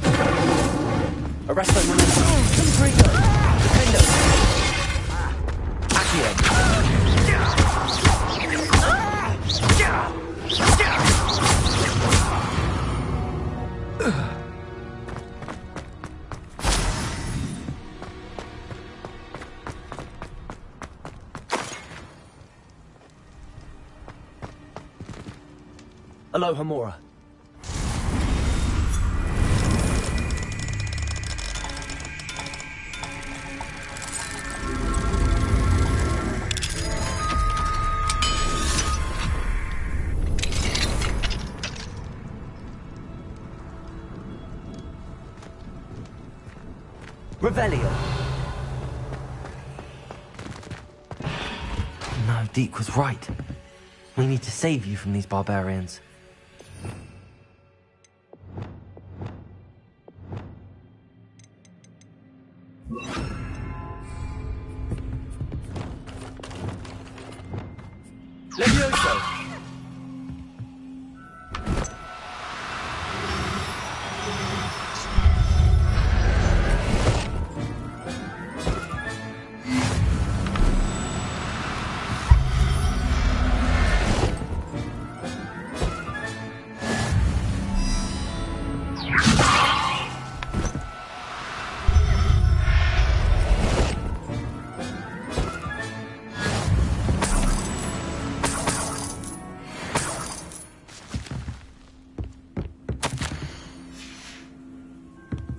Arresto Momento! Confringo! Defendo! Accio! Hello, Hamora. Revelio. No, Deke was right. We need to save you from these barbarians. Levioso!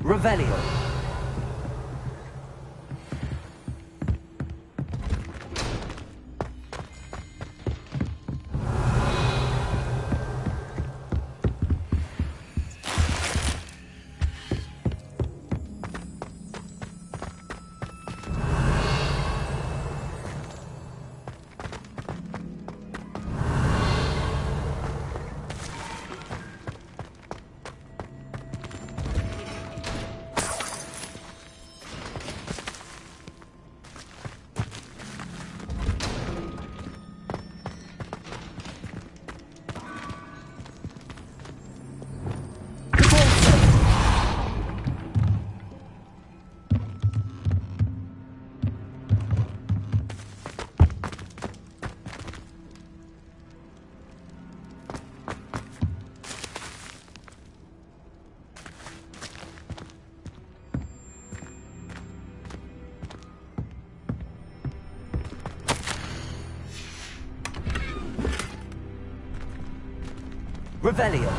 Revelio. Revelio.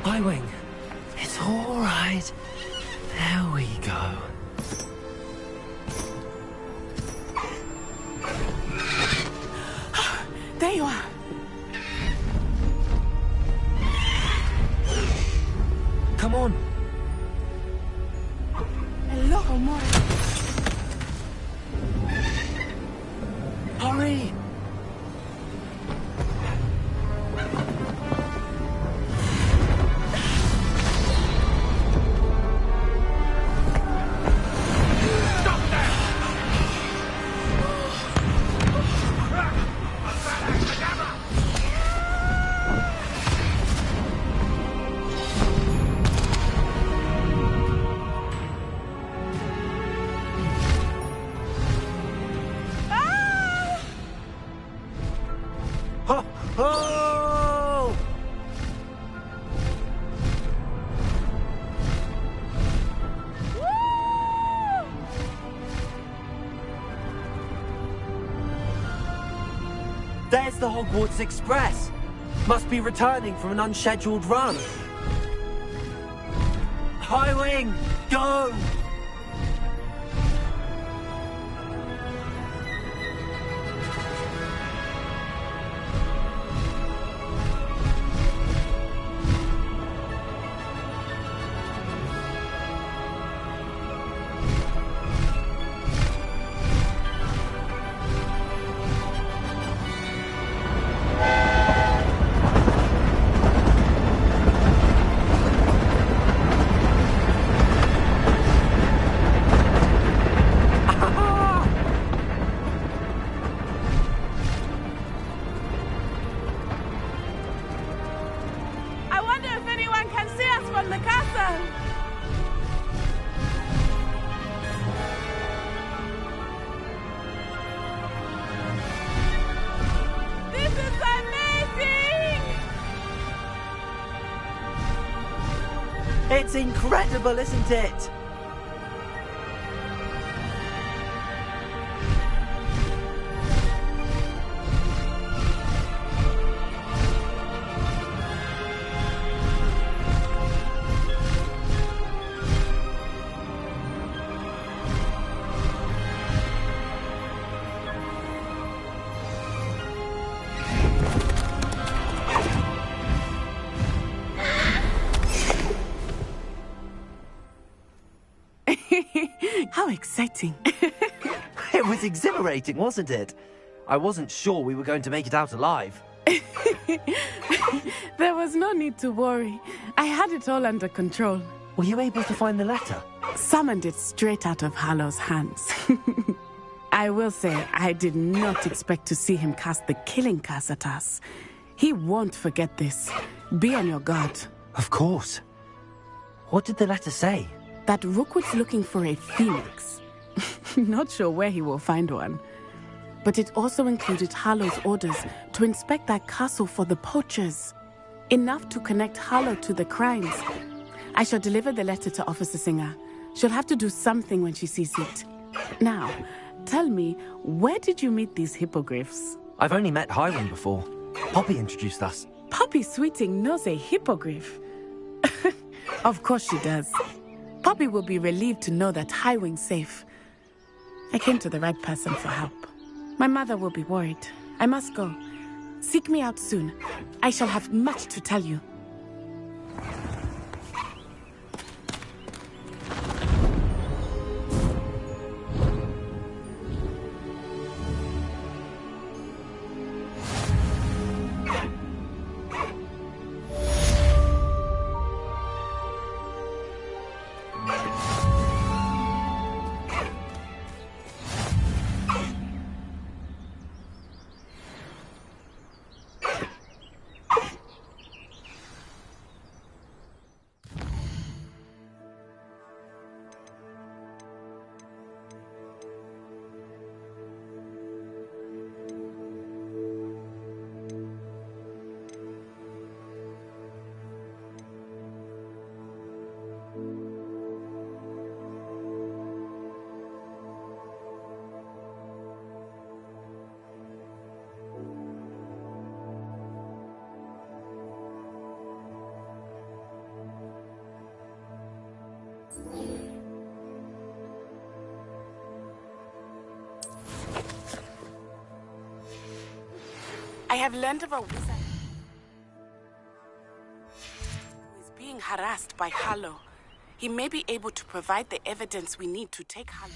Highwing. It's all right. There we go. There you are. Come on. Hello, amore. Hurry. There's the Hogwarts Express. Must be returning from an unscheduled run. Highwing, go! It's incredible, isn't it? How exciting. It was exhilarating, wasn't it? I wasn't sure we were going to make it out alive. There was no need to worry. I had it all under control. Were you able to find the letter? Summoned it straight out of Hallow's hands. I will say, I did not expect to see him cast the killing curse at us. He won't forget this. Be on your guard. Of course. What did the letter say? That Rookwood's looking for a phoenix. Not sure where he will find one. But it also included Harlow's orders to inspect that castle for the poachers. Enough to connect Harlow to the crimes. I shall deliver the letter to Officer Singer. She'll have to do something when she sees it. Now, tell me, where did you meet these hippogriffs? I've only met Highwing before. Poppy introduced us. Poppy Sweeting knows a hippogriff. Of course she does. Poppy will be relieved to know that Highwing's safe. I came to the right person for help. My mother will be worried. I must go. Seek me out soon. I shall have much to tell you. I have learned of a wizard who is being harassed by Hallow. He may be able to provide the evidence we need to take Hallow.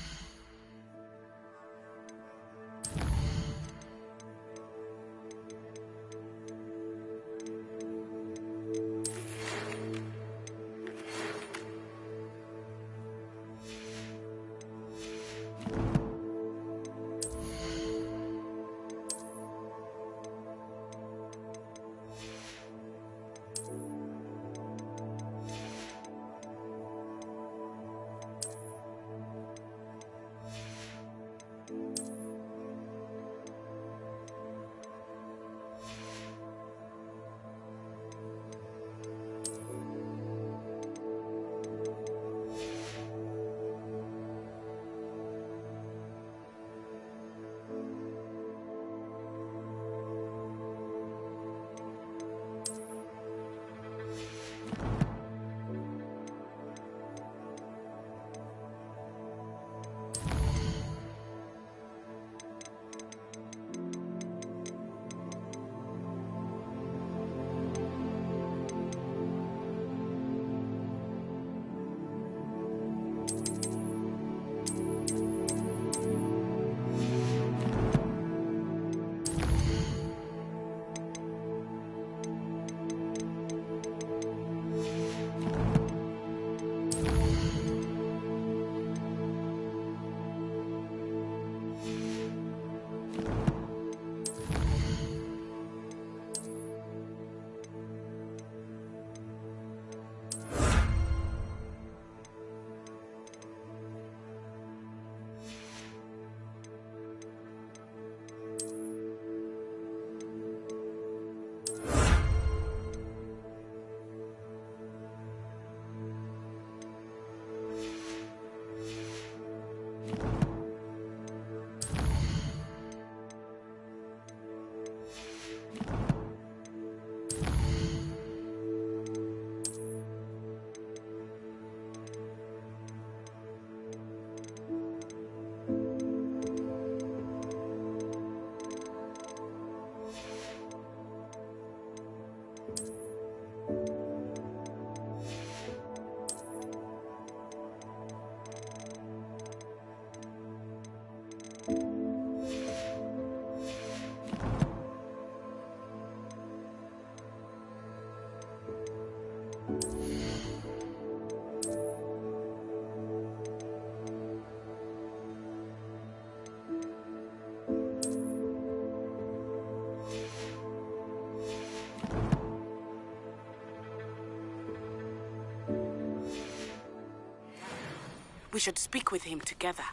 We should speak with him together.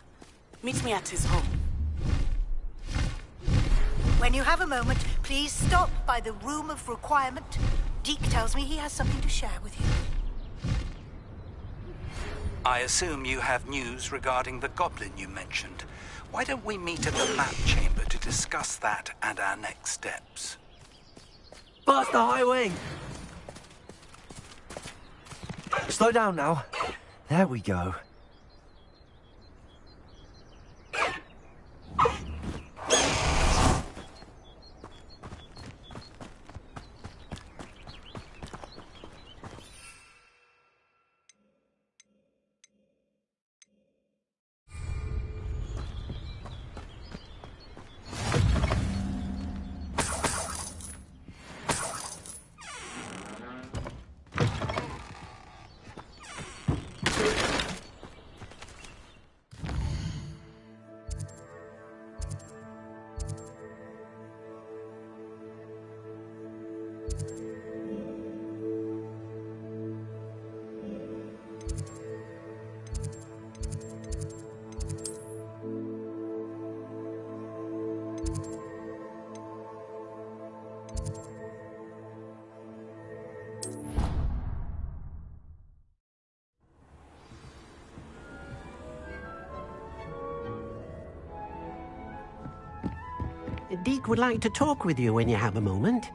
Meet me at his home. When you have a moment, please stop by the Room of Requirement. Deke tells me he has something to share with you. I assume you have news regarding the goblin you mentioned. Why don't we meet at the map chamber to discuss that and our next steps? Past the highway! Slow down now. There we go. Deke would like to talk with you when you have a moment.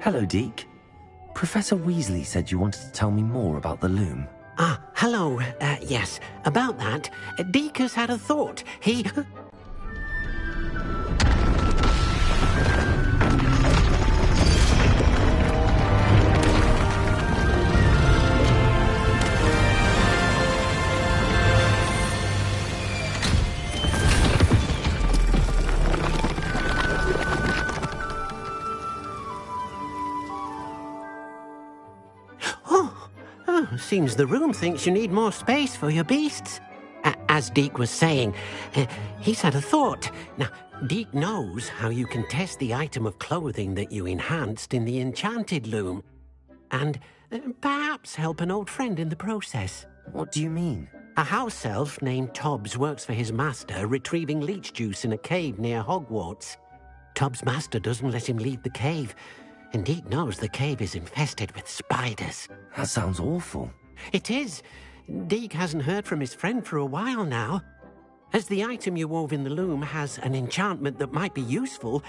Hello, Deke. Professor Weasley said you wanted to tell me more about the loom. Ah, hello. Yes, about that, Deke has had a thought. seems the room thinks you need more space for your beasts. As Deke was saying, he's had a thought. Now, Deke knows how you can test the item of clothing that you enhanced in the enchanted loom. And perhaps help an old friend in the process. What do you mean? A house elf named Tobbs works for his master, retrieving leech juice in a cave near Hogwarts. Tobbs' master doesn't let him leave the cave, and Deke knows the cave is infested with spiders. That sounds awful. It is. Deke hasn't heard from his friend for a while now. As the item you wove in the loom has an enchantment that might be useful,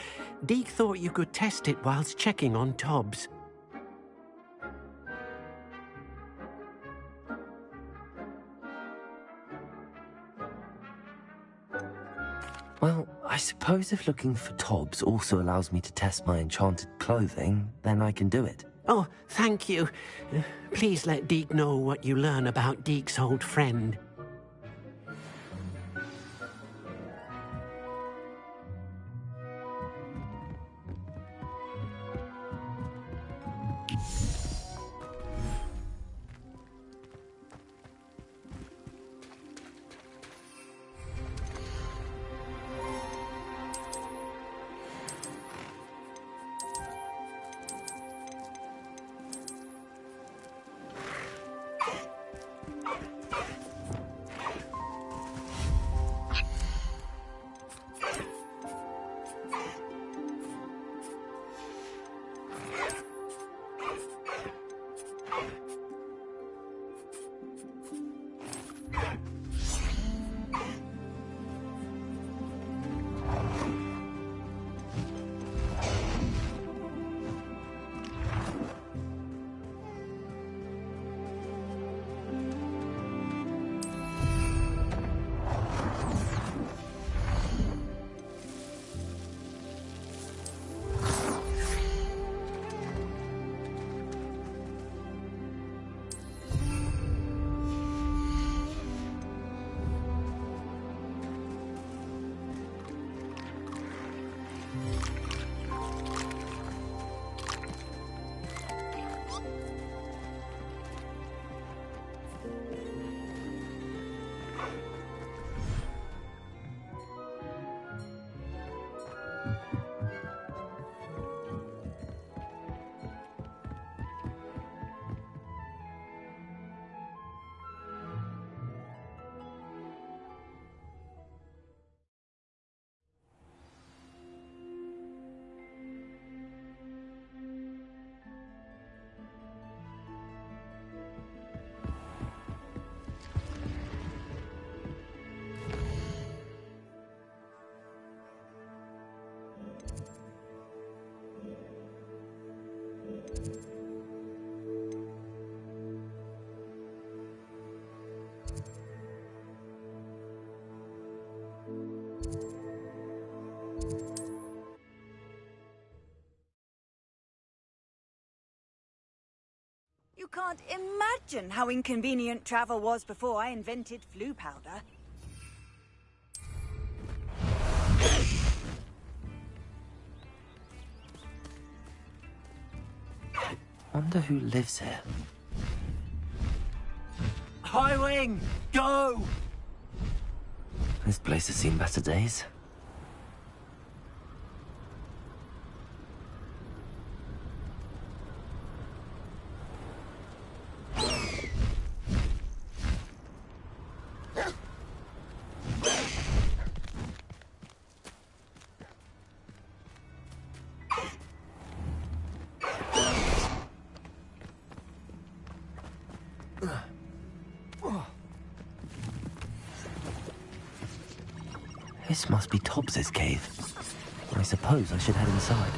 Deke thought you could test it whilst checking on Tobbs. Well, I suppose if looking for Tobbs also allows me to test my enchanted clothing, then I can do it. Oh, thank you. Please let Deke know what you learn about Deke's old friend. You can't imagine how inconvenient travel was before I invented flu powder. Wonder who lives here. Highwing, go! This place has seen better days. This must be Tobbs's cave. I suppose I should head inside.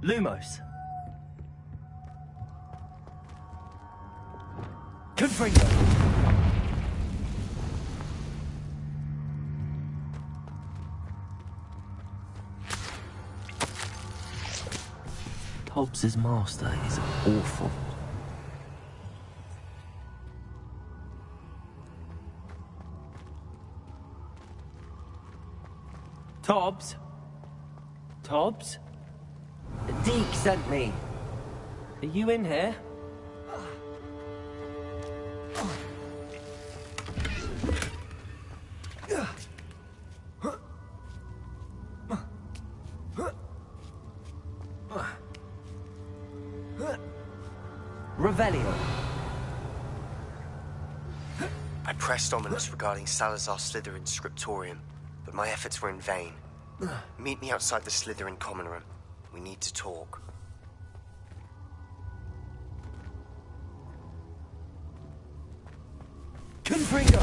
Lumos. Confringo. Hobbs's master is awful. Tobbs? Tobbs? Deke sent me. Are you in here? Revelio. I pressed Ominous regarding Salazar Slytherin's scriptorium, but my efforts were in vain. Meet me outside the Slytherin common room. We need to talk. Confringo!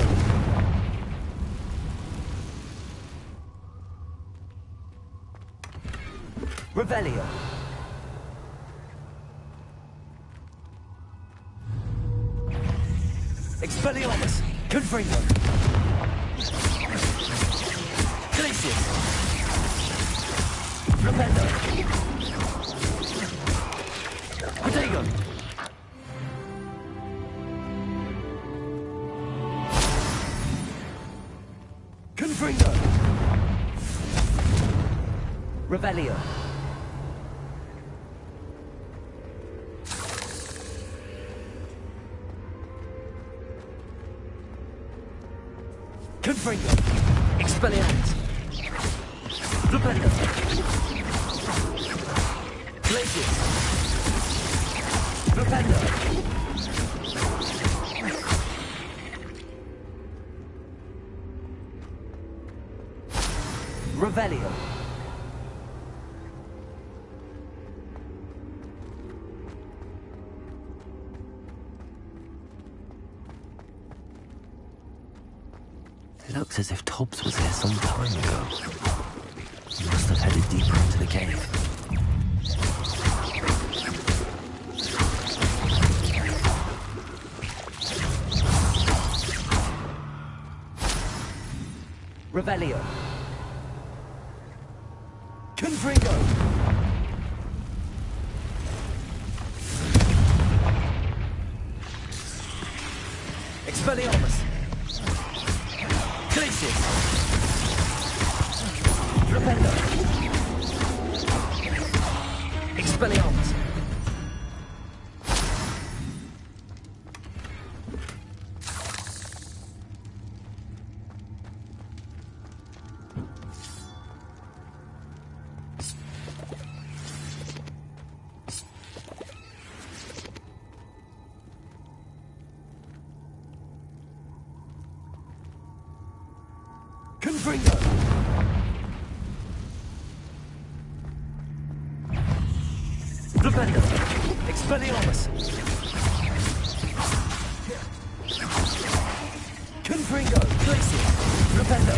Revelio. Expelliarmus! Confringo! Glacius! Rependo! Protego! Confringo! Revelio! Confringo! Expelliarmus! Rependo! Glacius! Rependo! Revelio! It looks as if Tobbs was here some time ago. He must have headed deeper into the cave. Revelio. Confringo. Expelliarmus. Glacius. Rependo. Expelliarmus. Confringo! Rependo! Expelliarmus! Confringo! Glacius! Rependo!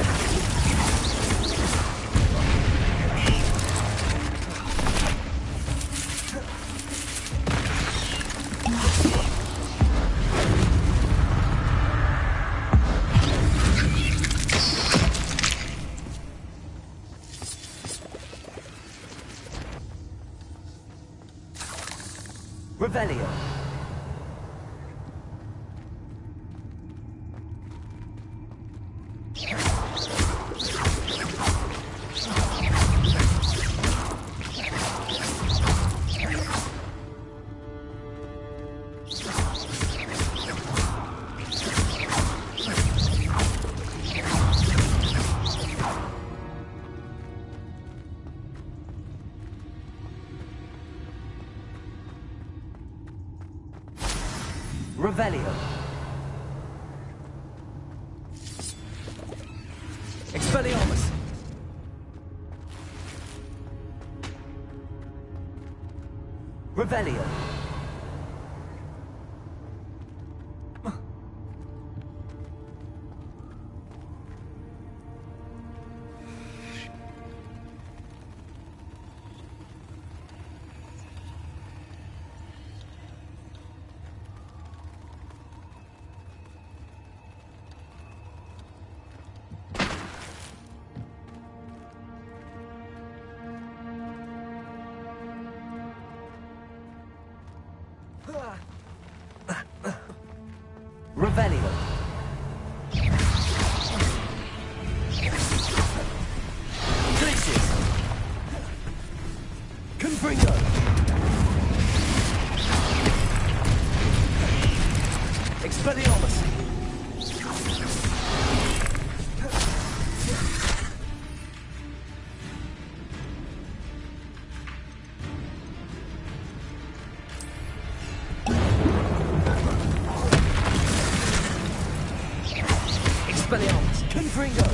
Revelio. Revelio. Expelliarmus. Revelio. Revelio. Gracious. Confringo. Expelliarmus. Expelliarmus. Confringo.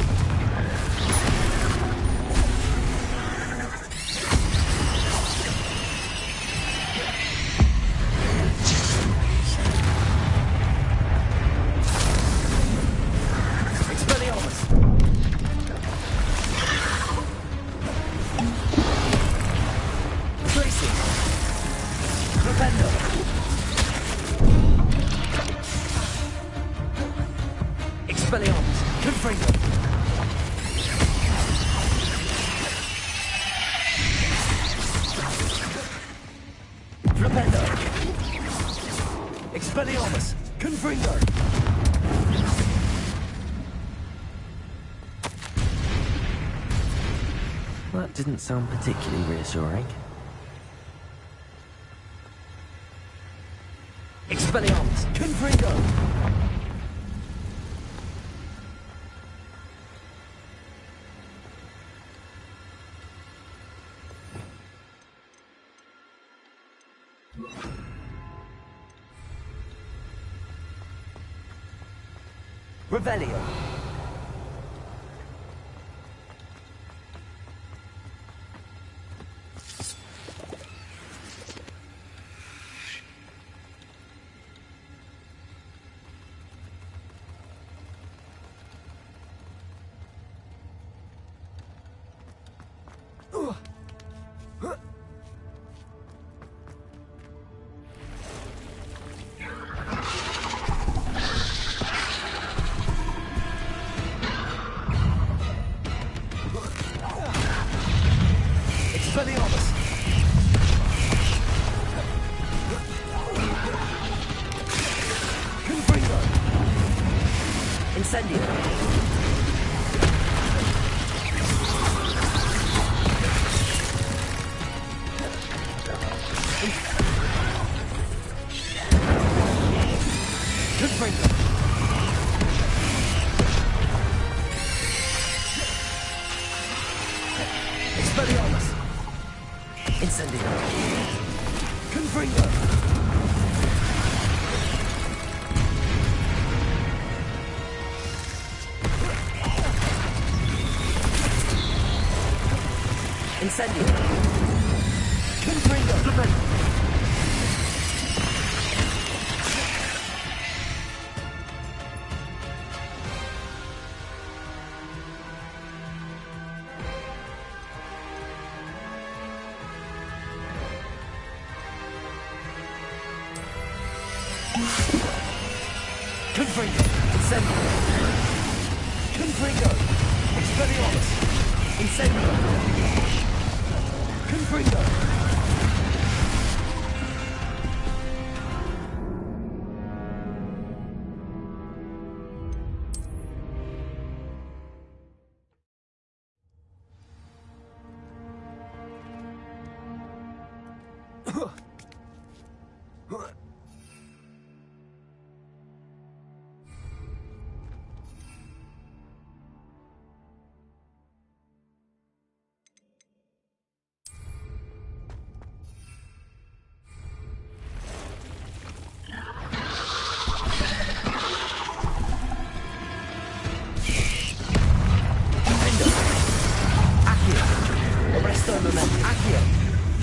Expelliarmus. Confringo. Flipendo. Expelliarmus. Confringo. That didn't sound particularly reassuring. Expelliarmus. Confringo. Revelio. Expelliarmus. Confringo. Incendio. Confringo. Expelliarmus. Incendio. Confringo. Incendio. Confringo. Flipendo. Confringo. Incendio. Confringo. Expelliarmus. Incendio. Confringo.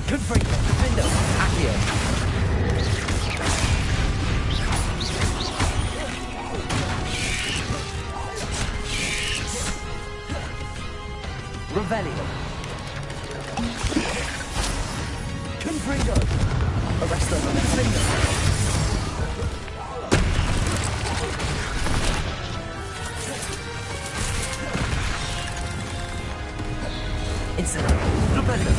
Confringo. Defendo. Accio. Revelio. Confringo. Arresto. Defendo. Incendio. Revelio.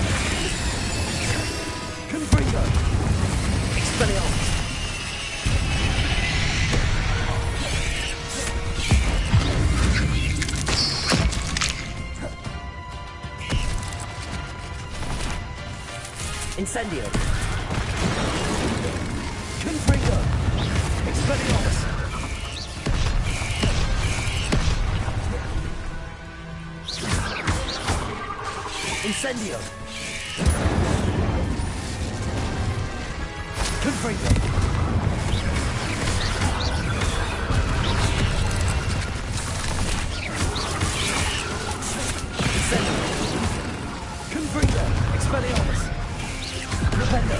Confringo. Expelliarmus. Incendio. Confringo. Expelliarmus. Incendio. Confringo. Incendio. Confringo. Expelliarmus. Rependo.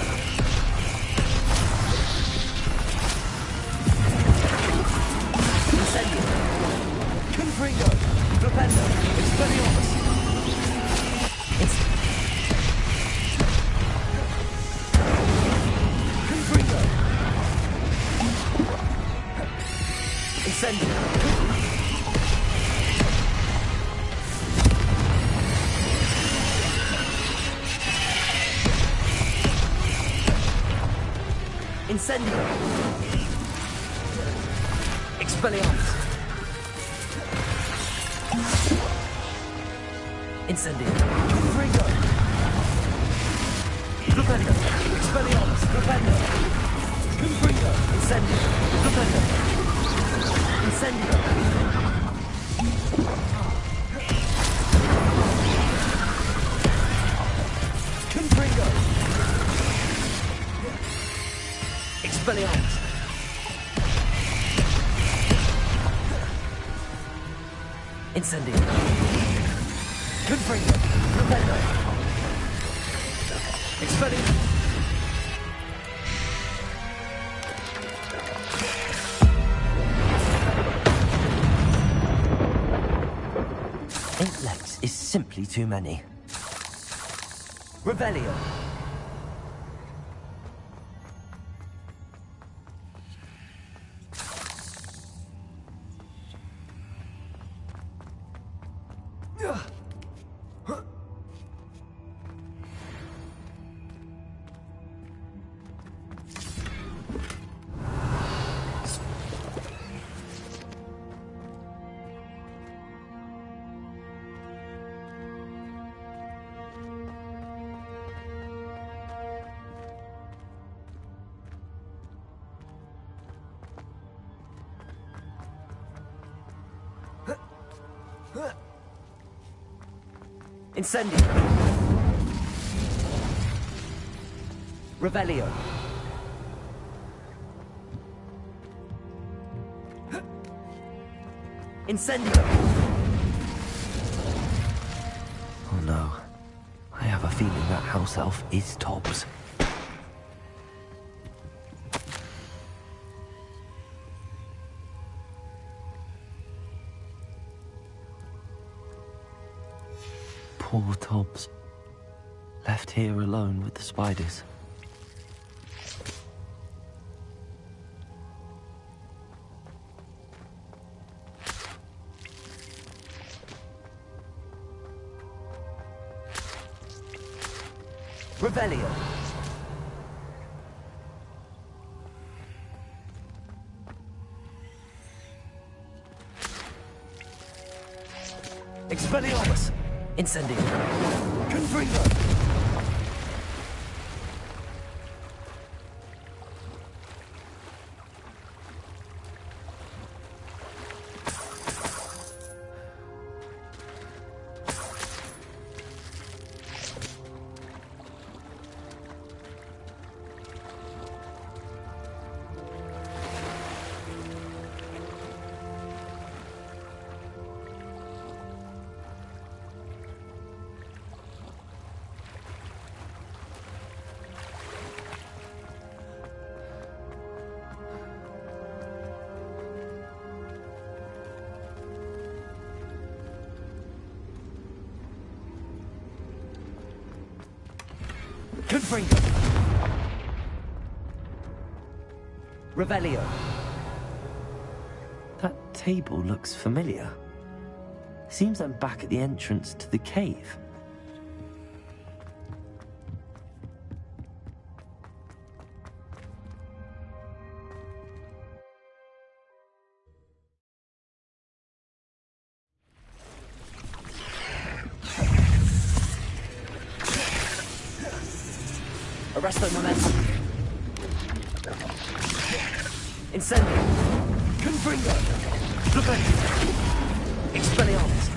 Incendio. Confringo. Rependo. Expelliarmus. Confringo. Incendio. Incendio. Expelliarmus. Incendio. Confringo. Rependo. Expelliarmus. Rependo. Confringo. Incendio. Rependo. Incendio. Confringo. Expelliarmus. Incendio. Confringo. Rependo. Expelliarmus. Legs is simply too many. Revelio. Incendio. Revelio. Incendio. Oh no. I have a feeling that house elf is Tobbs. Poor Tobbs. Left here alone with the spiders. Revelio. Expelliarmus. Incendio. Confringo. Confringo. Revelio. That table looks familiar. Seems I'm back at the entrance to the cave. Resto momentum. Incendio. Confringo. Prevent. Expelliarmus.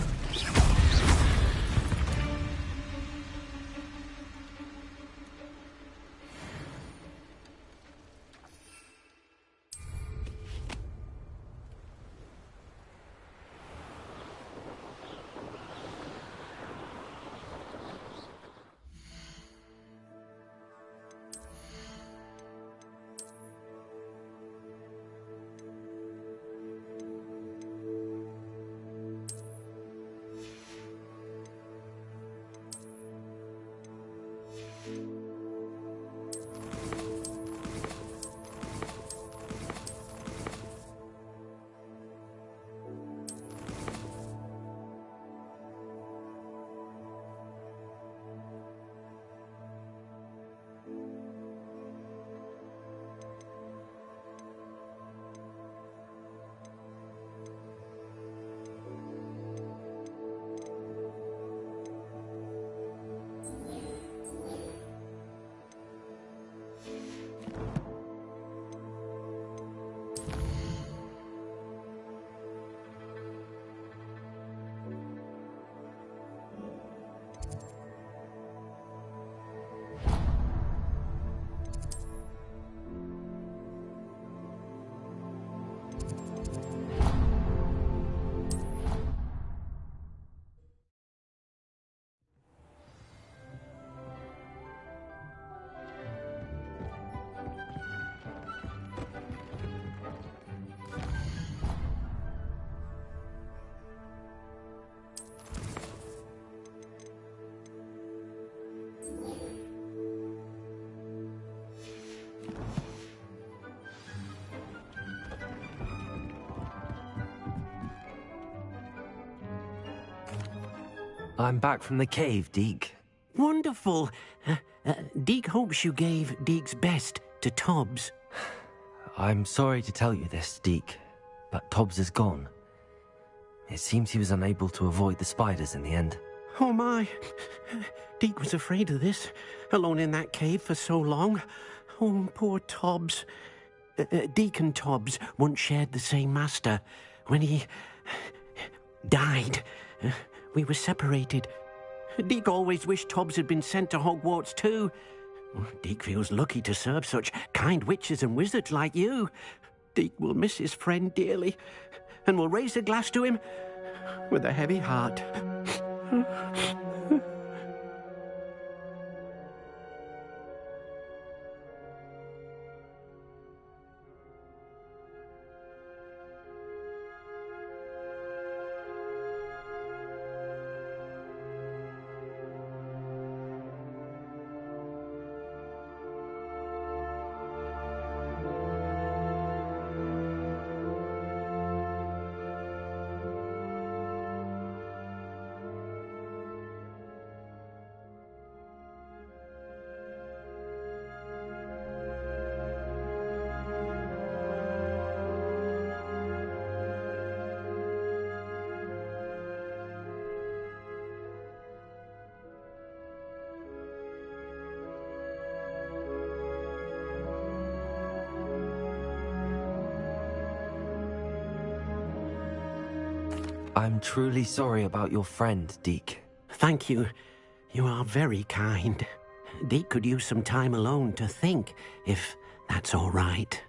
I'm back from the cave, Deke. Wonderful. Deke hopes you gave Deke's best to Tobbs. I'm sorry to tell you this, Deke, but Tobbs is gone. It seems he was unable to avoid the spiders in the end. Oh my. Deke was afraid of this, alone in that cave for so long. Oh, poor Tobbs. Deke and Tobbs once shared the same master. When he died, we were separated. Deke always wished Tobbs had been sent to Hogwarts too. Deke feels lucky to serve such kind witches and wizards like you. Deke will miss his friend dearly, and will raise a glass to him with a heavy heart. I'm truly sorry about your friend, Deke. Thank you. You are very kind. Deke could use some time alone to think, if that's all right.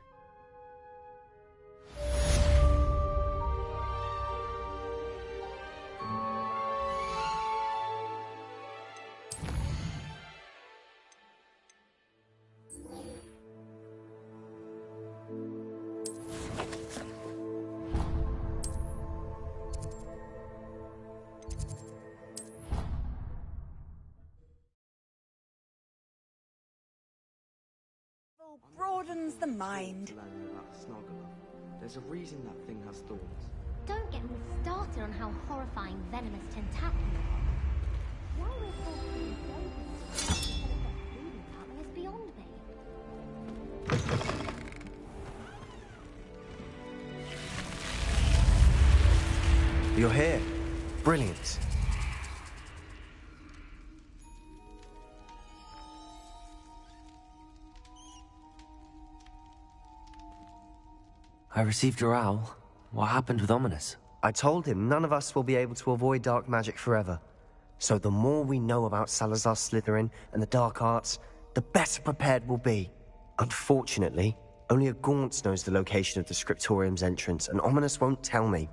Broadens the mind. There's a reason that thing has thorns. Don't get me started on how horrifying venomous tentaculum are. Why we're talking is beyond me. You're here. Brilliant. I received your owl. What happened with Ominous? I told him none of us will be able to avoid dark magic forever. So the more we know about Salazar Slytherin and the dark arts, the better prepared we'll be. Unfortunately, only a Gaunt knows the location of the Scriptorium's entrance, and Ominous won't tell me.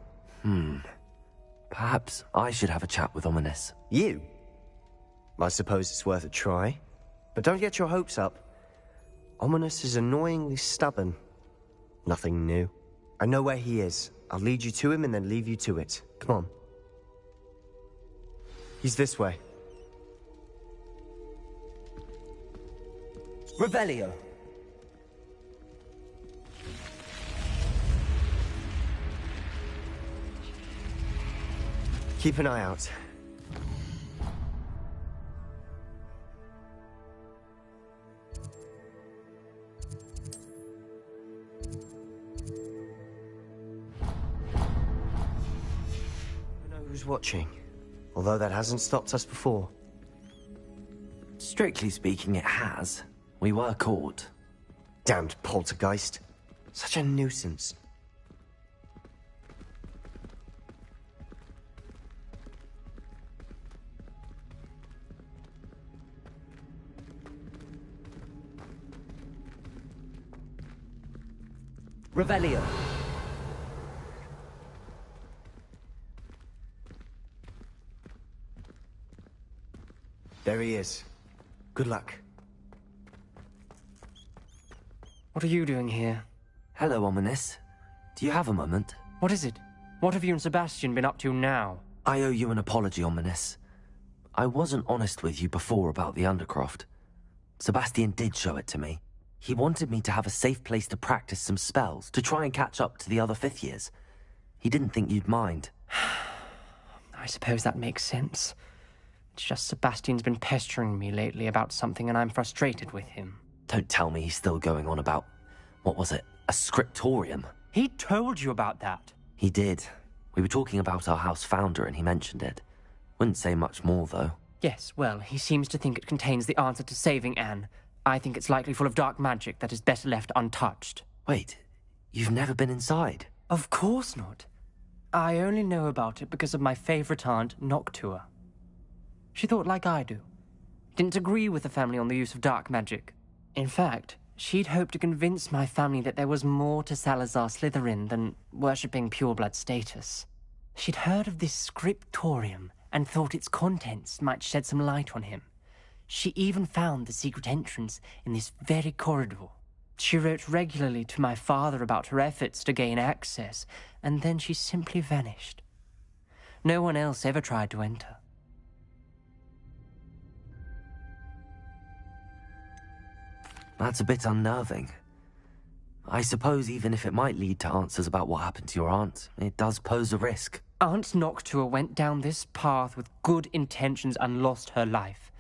Perhaps I should have a chat with Ominous. You? I suppose it's worth a try. But don't get your hopes up. Ominous is annoyingly stubborn. Nothing new. I know where he is. I'll lead you to him and then leave you to it. Come on. He's this way. Revelio. Keep an eye out. I know who's watching, although that hasn't stopped us before. Strictly speaking, it has. We were caught. Damned poltergeist. Such a nuisance. Revelio. There he is. Good luck. What are you doing here? Hello, Ominous. Do you have a moment? What is it? What have you and Sebastian been up to now? I owe you an apology, Ominous. I wasn't honest with you before about the Undercroft. Sebastian did show it to me. He wanted me to have a safe place to practice some spells, to try and catch up to the other 5th years. He didn't think you'd mind. I suppose that makes sense. It's just Sebastian's been pestering me lately about something and I'm frustrated with him. Don't tell me he's still going on about, what was it, a scriptorium? He told you about that. He did. We were talking about our house founder and he mentioned it. Wouldn't say much more, though. Yes, well, he seems to think it contains the answer to saving Anne. I think it's likely full of dark magic that is better left untouched. Wait, you've never been inside? Of course not. I only know about it because of my favourite aunt, Noctua. She thought like I do. Didn't agree with the family on the use of dark magic. In fact, she'd hoped to convince my family that there was more to Salazar Slytherin than worshipping pureblood status. She'd heard of this scriptorium and thought its contents might shed some light on him. She even found the secret entrance in this very corridor. She wrote regularly to my father about her efforts to gain access, and then she simply vanished. No one else ever tried to enter. That's a bit unnerving. I suppose even if it might lead to answers about what happened to your aunt, it does pose a risk. Aunt Noctua went down this path with good intentions and lost her life.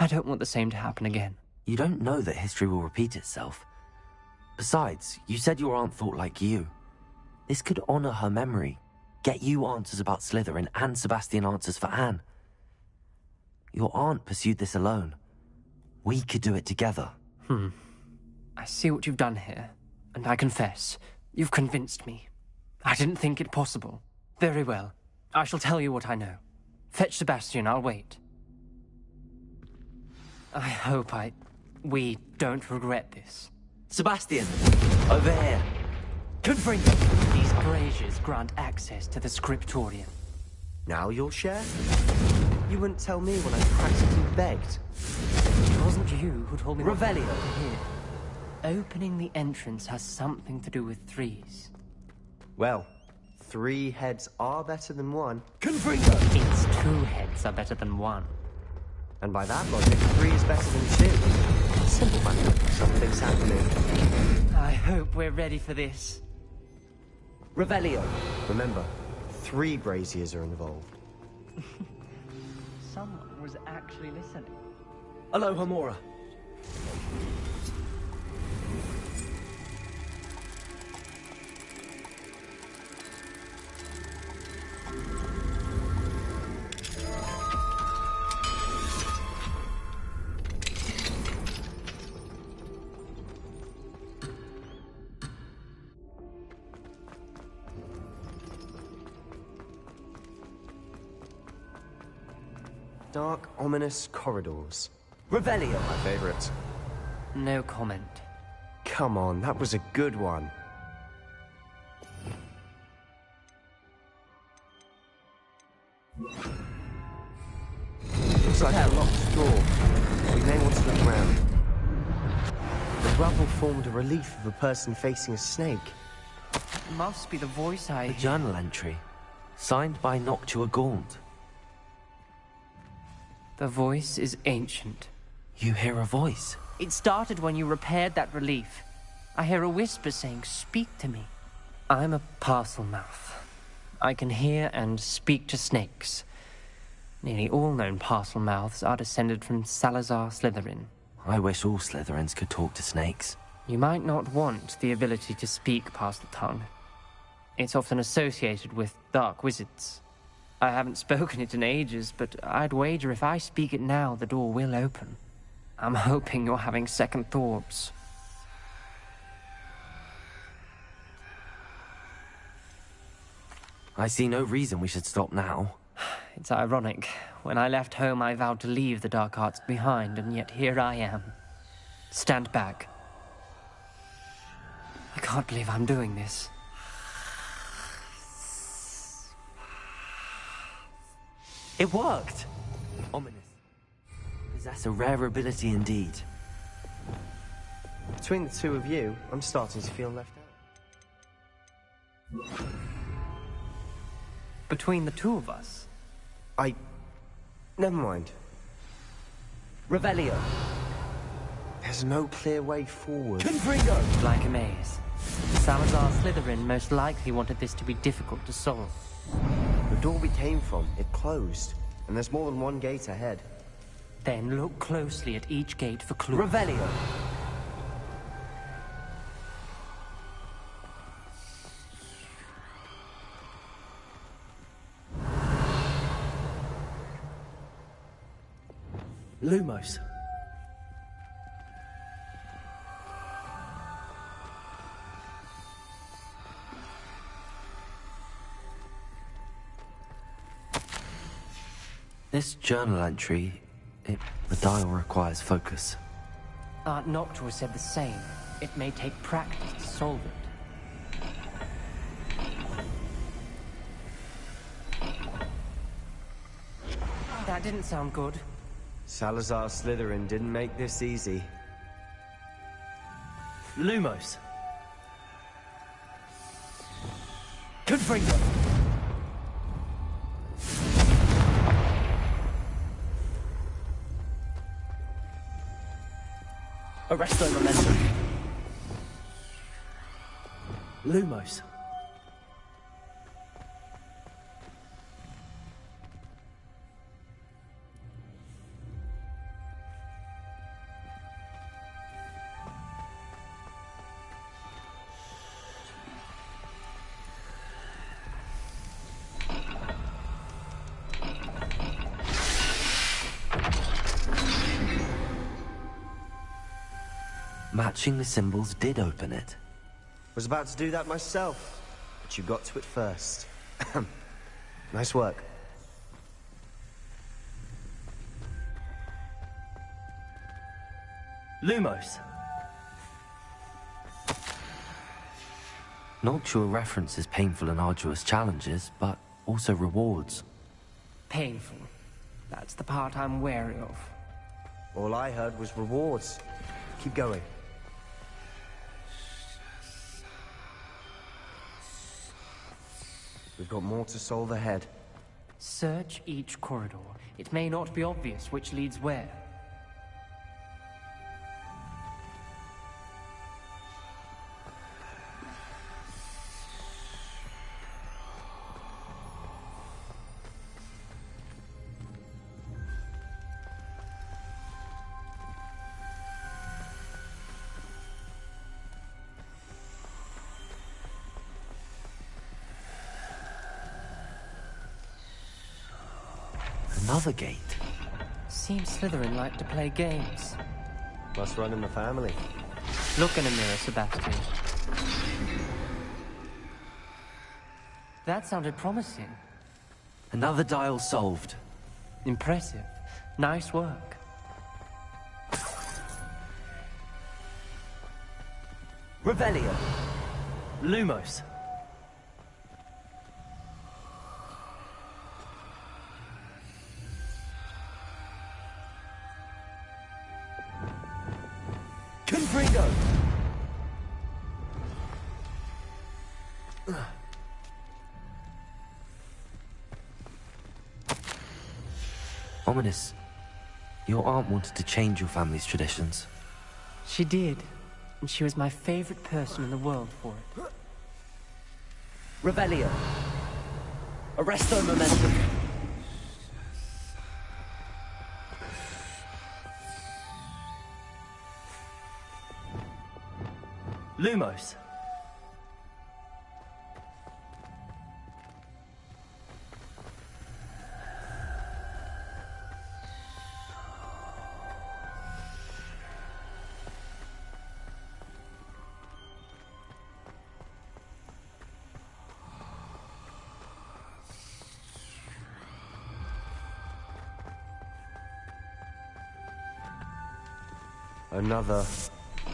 I don't want the same to happen again. You don't know that history will repeat itself. Besides, you said your aunt thought like you. This could honor her memory, get you answers about Slytherin and Sebastian answers for Anne. Your aunt pursued this alone. We could do it together. I see what you've done here, and I confess, you've convinced me. I didn't think it possible. Very well. I shall tell you what I know. Fetch Sebastian, I'll wait. I hope we don't regret this. Sebastian! Over here! Confront these braziers grant access to the scriptorium. Now you'll share? You wouldn't tell me when I practically begged. It wasn't you who told me. Revelio! Here. Opening the entrance has something to do with threes. Well, 3 heads are better than 1. Confringo! It's 2 heads are better than 1. And by that logic, 3 is better than 2. Simple matter. Something's happening. I hope we're ready for this. Revelio. Remember, 3 braziers are involved. Someone was actually listening. Aloha, Mora. Dark, ominous corridors. Revelio! My favorite. No comment. Come on, that was a good one. Looks like a locked door. We may want to look around. The rubble formed a relief of a person facing a snake. Must be the voice A journal entry, signed by Noctua Gaunt. The voice is ancient. You hear a voice? It started when you repaired that relief. I hear a whisper saying, "Speak to me." I'm a parcel mouth. I can hear and speak to snakes. Nearly all known parcel mouths are descended from Salazar Slytherin. I wish all Slytherins could talk to snakes. You might not want the ability to speak parcel tongue. It's often associated with dark wizards. I haven't spoken it in ages, but I'd wager if I speak it now, the door will open. I'm hoping you're having second thoughts. I see no reason we should stop now. It's ironic. When I left home, I vowed to leave the dark arts behind, and yet here I am. Stand back. I can't believe I'm doing this. It worked! Ominous. Possess a rare ability indeed. Between the two of you, I'm starting to feel left out. Between the two of us? Never mind. Revelio. There's no clear way forward. Confringo! Like a maze. Salazar Slytherin most likely wanted this to be difficult to solve. The door we came from, it closed. And there's more than one gate ahead. Then look closely at each gate for clues. Revelio. Lumos. This journal entry, the dial requires focus. Aunt Noctua said the same. It may take practice to solve it. That didn't sound good. Salazar Slytherin didn't make this easy. Lumos. Confringo. Arresto momentum. Lumos. Matching the symbols did open it. Was about to do that myself, but you got to it first. Nice work. Lumos. Noctua references painful and arduous challenges, but also rewards. Painful. That's the part I'm wary of. All I heard was rewards. Keep going. We've got more to solve ahead. Search each corridor. It may not be obvious which leads where. Another gate. Seems Slytherin like to play games. Must run in the family. Look in a mirror, Sebastian. That sounded promising. Another dial solved. Impressive. Nice work. Revelio. Lumos. Confringo. Ominous, your aunt wanted to change your family's traditions. She did, and she was my favorite person in the world for it. Revelio. Arresto momentum. Lumos.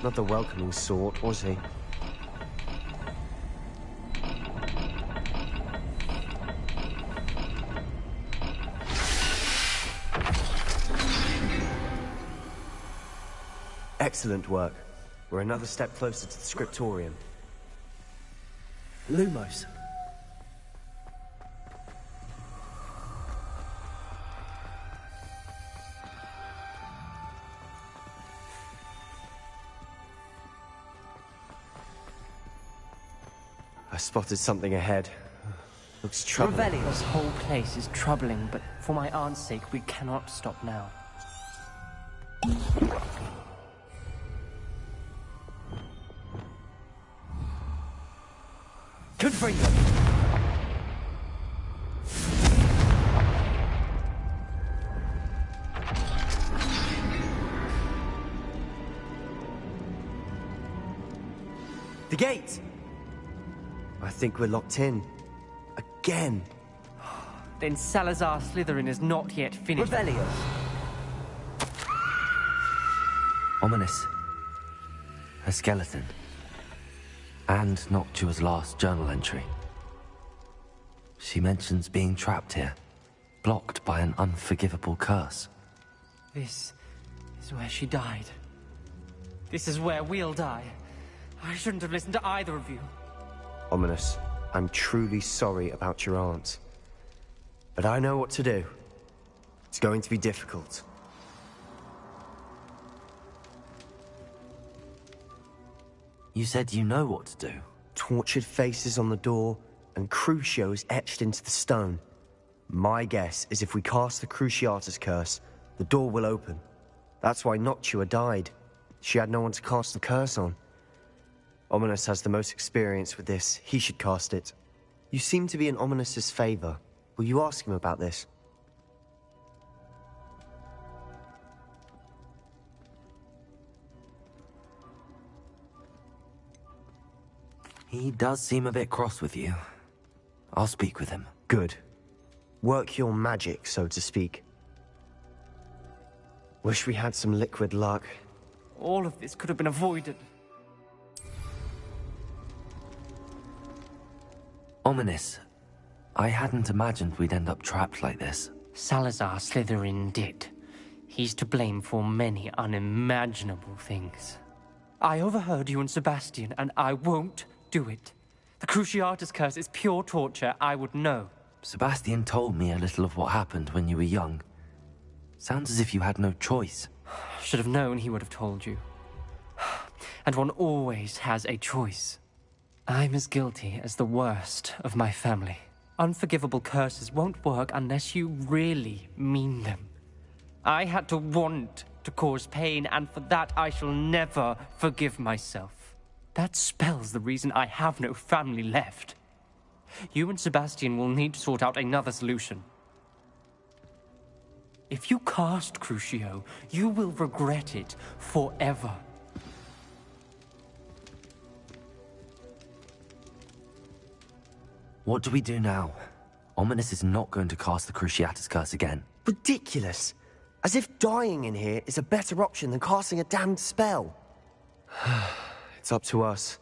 Not the welcoming sort, was he? Excellent work. We're another step closer to the scriptorium. Lumos. I spotted something ahead. Looks troubling. This whole place is troubling, but for my aunt's sake, we cannot stop now. Confringo. The gate! I think we're locked in. Again. Then Salazar Slytherin is not yet finished. Revelio. Ominous. A skeleton. And Noctua's last journal entry. She mentions being trapped here, blocked by an unforgivable curse. This is where she died. This is where we'll die. I shouldn't have listened to either of you. Ominous, I'm truly sorry about your aunt. But I know what to do. It's going to be difficult. You said you know what to do. Tortured faces on the door, and Crucios etched into the stone. My guess is if we cast the Cruciatus curse, the door will open. That's why Noctua died. She had no one to cast the curse on. Ominous has the most experience with this. He should cast it. You seem to be in Ominous's favor. Will you ask him about this? He does seem a bit cross with you. I'll speak with him. Good. Work your magic, so to speak. Wish we had some liquid luck. All of this could have been avoided. Ominous. I hadn't imagined we'd end up trapped like this. Salazar Slytherin did. He's to blame for many unimaginable things. I overheard you and Sebastian, and I won't do it. The Cruciatus curse is pure torture. I would know. Sebastian told me a little of what happened when you were young. Sounds as if you had no choice. Should have known he would have told you. And one always has a choice. I'm as guilty as the worst of my family. Unforgivable curses won't work unless you really mean them. I had to want to cause pain, and for that I shall never forgive myself. That spells the reason I have no family left. You and Sebastian will need to sort out another solution. If you cast Crucio, you will regret it forever. What do we do now? Ominous is not going to cast the Cruciatus curse again. Ridiculous! As if dying in here is a better option than casting a damned spell. It's up to us.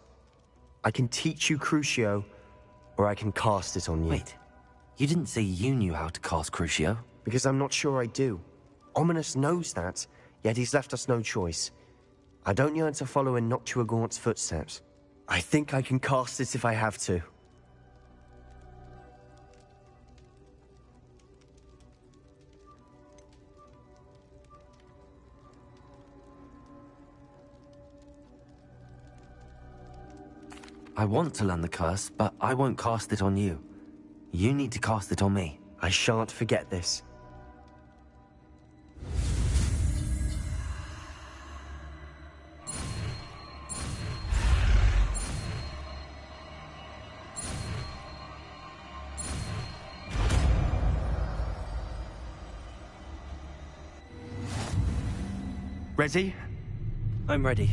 I can teach you Crucio, or I can cast it on you. Wait, you didn't say you knew how to cast Crucio? Because I'm not sure I do. Ominous knows that, yet he's left us no choice. I don't yearn to follow in Noctuagaunt's footsteps. I think I can cast it if I have to. I want to learn the curse, but I won't cast it on you. You need to cast it on me. I shan't forget this. Ready? I'm ready.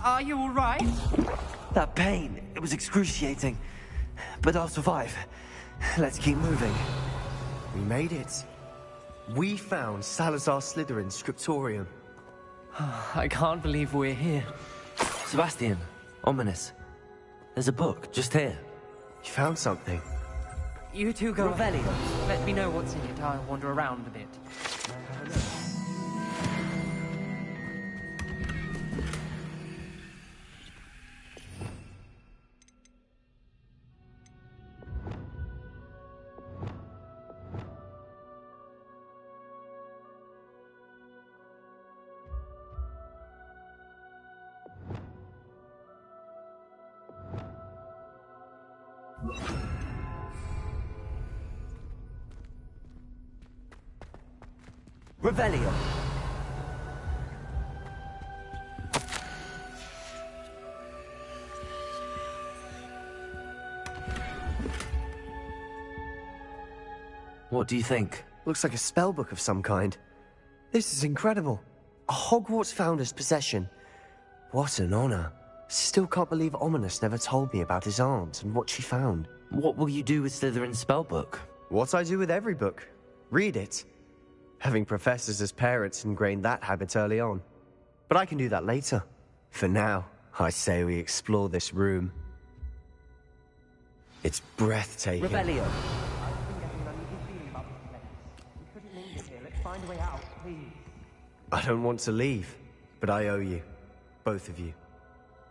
Are you all right? That pain, it was excruciating. But I'll survive. Let's keep moving. We made it. We found Salazar Slytherin's scriptorium. I can't believe we're here. Sebastian, Ominous. There's a book just here. You found something? You two go ahead. Let me know what's in it. I'll wander around a bit. Revelio. What do you think? Looks like a spellbook of some kind. This is incredible. A Hogwarts founder's possession. What an honor. Still can't believe Ominous never told me about his aunt and what she found. What will you do with Slytherin's spellbook? What I do with every book. Read it. Having professors as parents ingrained that habit early on. But I can do that later. For now, I say we explore this room. It's breathtaking. Revelio. I've been getting an uneasy feeling about this place. We couldn't linger here. Let's find a way out, please. I don't want to leave, but I owe you. Both of you.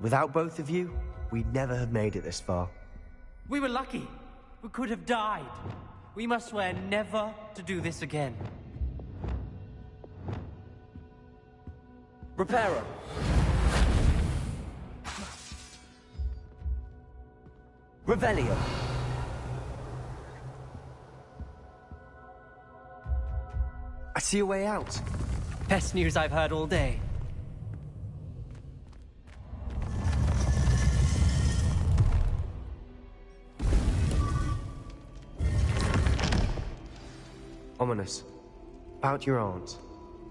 Without both of you, we'd never have made it this far. We were lucky. We could have died. We must swear never to do this again. Reparo. Revelio. I see a way out. Best news I've heard all day. Ominous. About your aunt.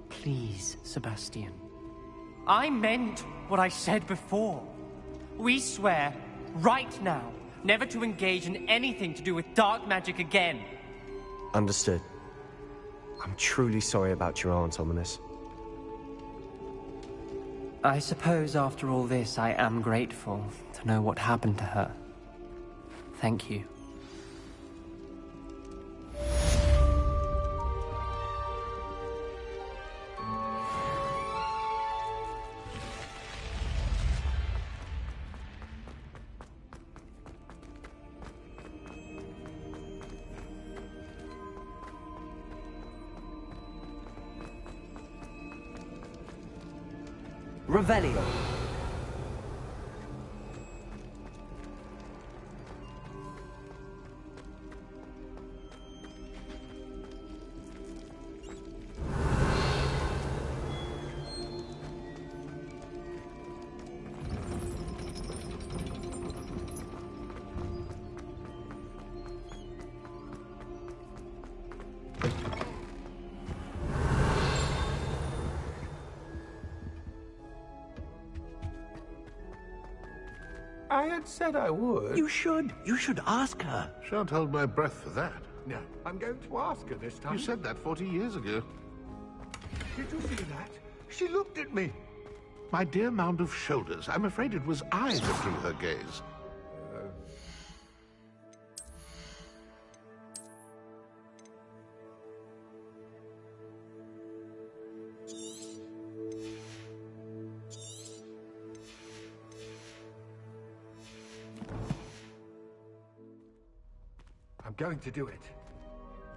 Please, Sebastian. I meant what I said before. We swear, right now, never to engage in anything to do with dark magic again. Understood. I'm truly sorry about your aunt, Ominous. I suppose after all this, I am grateful to know what happened to her. Thank you. Revelio. I had said I would. You should. You should ask her. Shan't hold my breath for that. No, I'm going to ask her this time. You said that 40 years ago. Did you see that? She looked at me. My dear mound of shoulders, I'm afraid it was I that drew her gaze. I'm going to do it.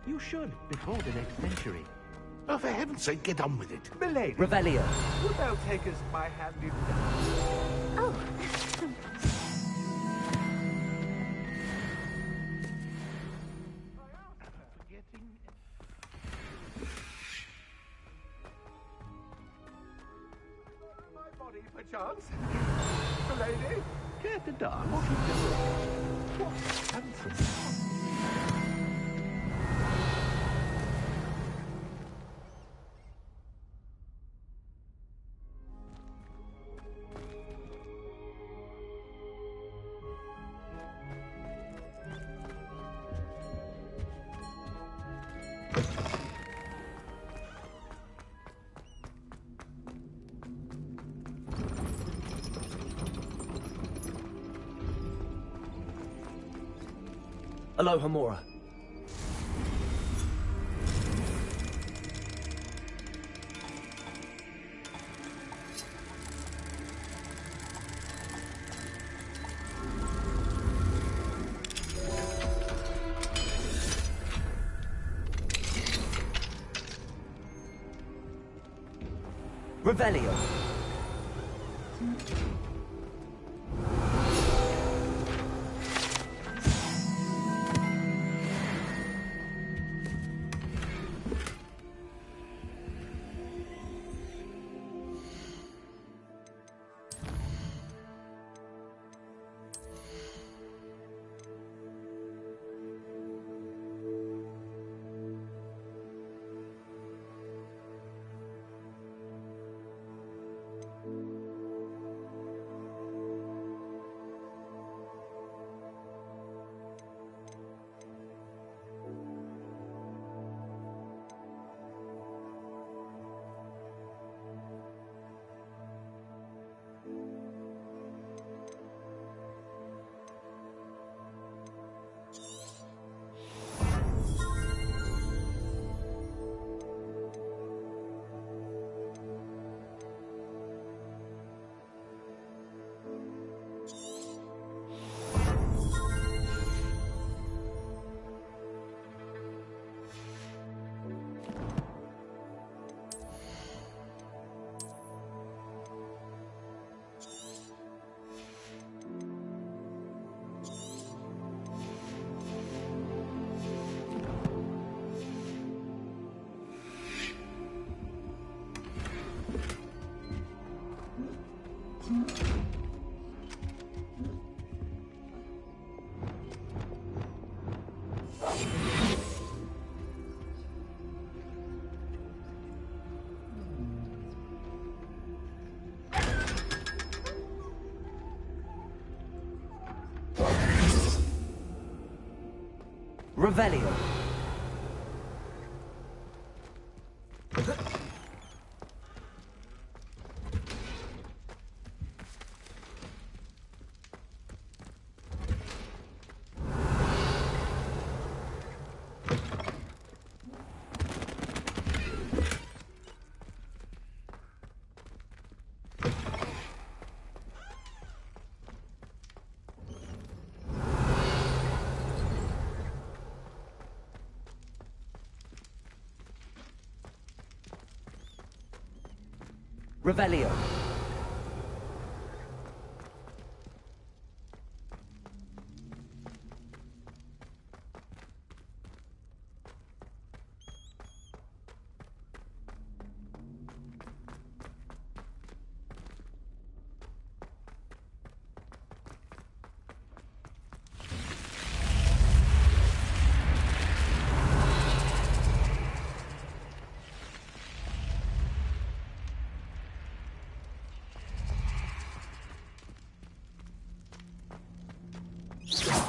You should, before the next century. Oh, for heaven's sake, get on with it. Milady. Revelio. Would thou take us by hand in Oh. my body, perchance? Milady? Care to dance? What handsome. Aloha Mora. Revelio. Revelio. Revelio. Ugh.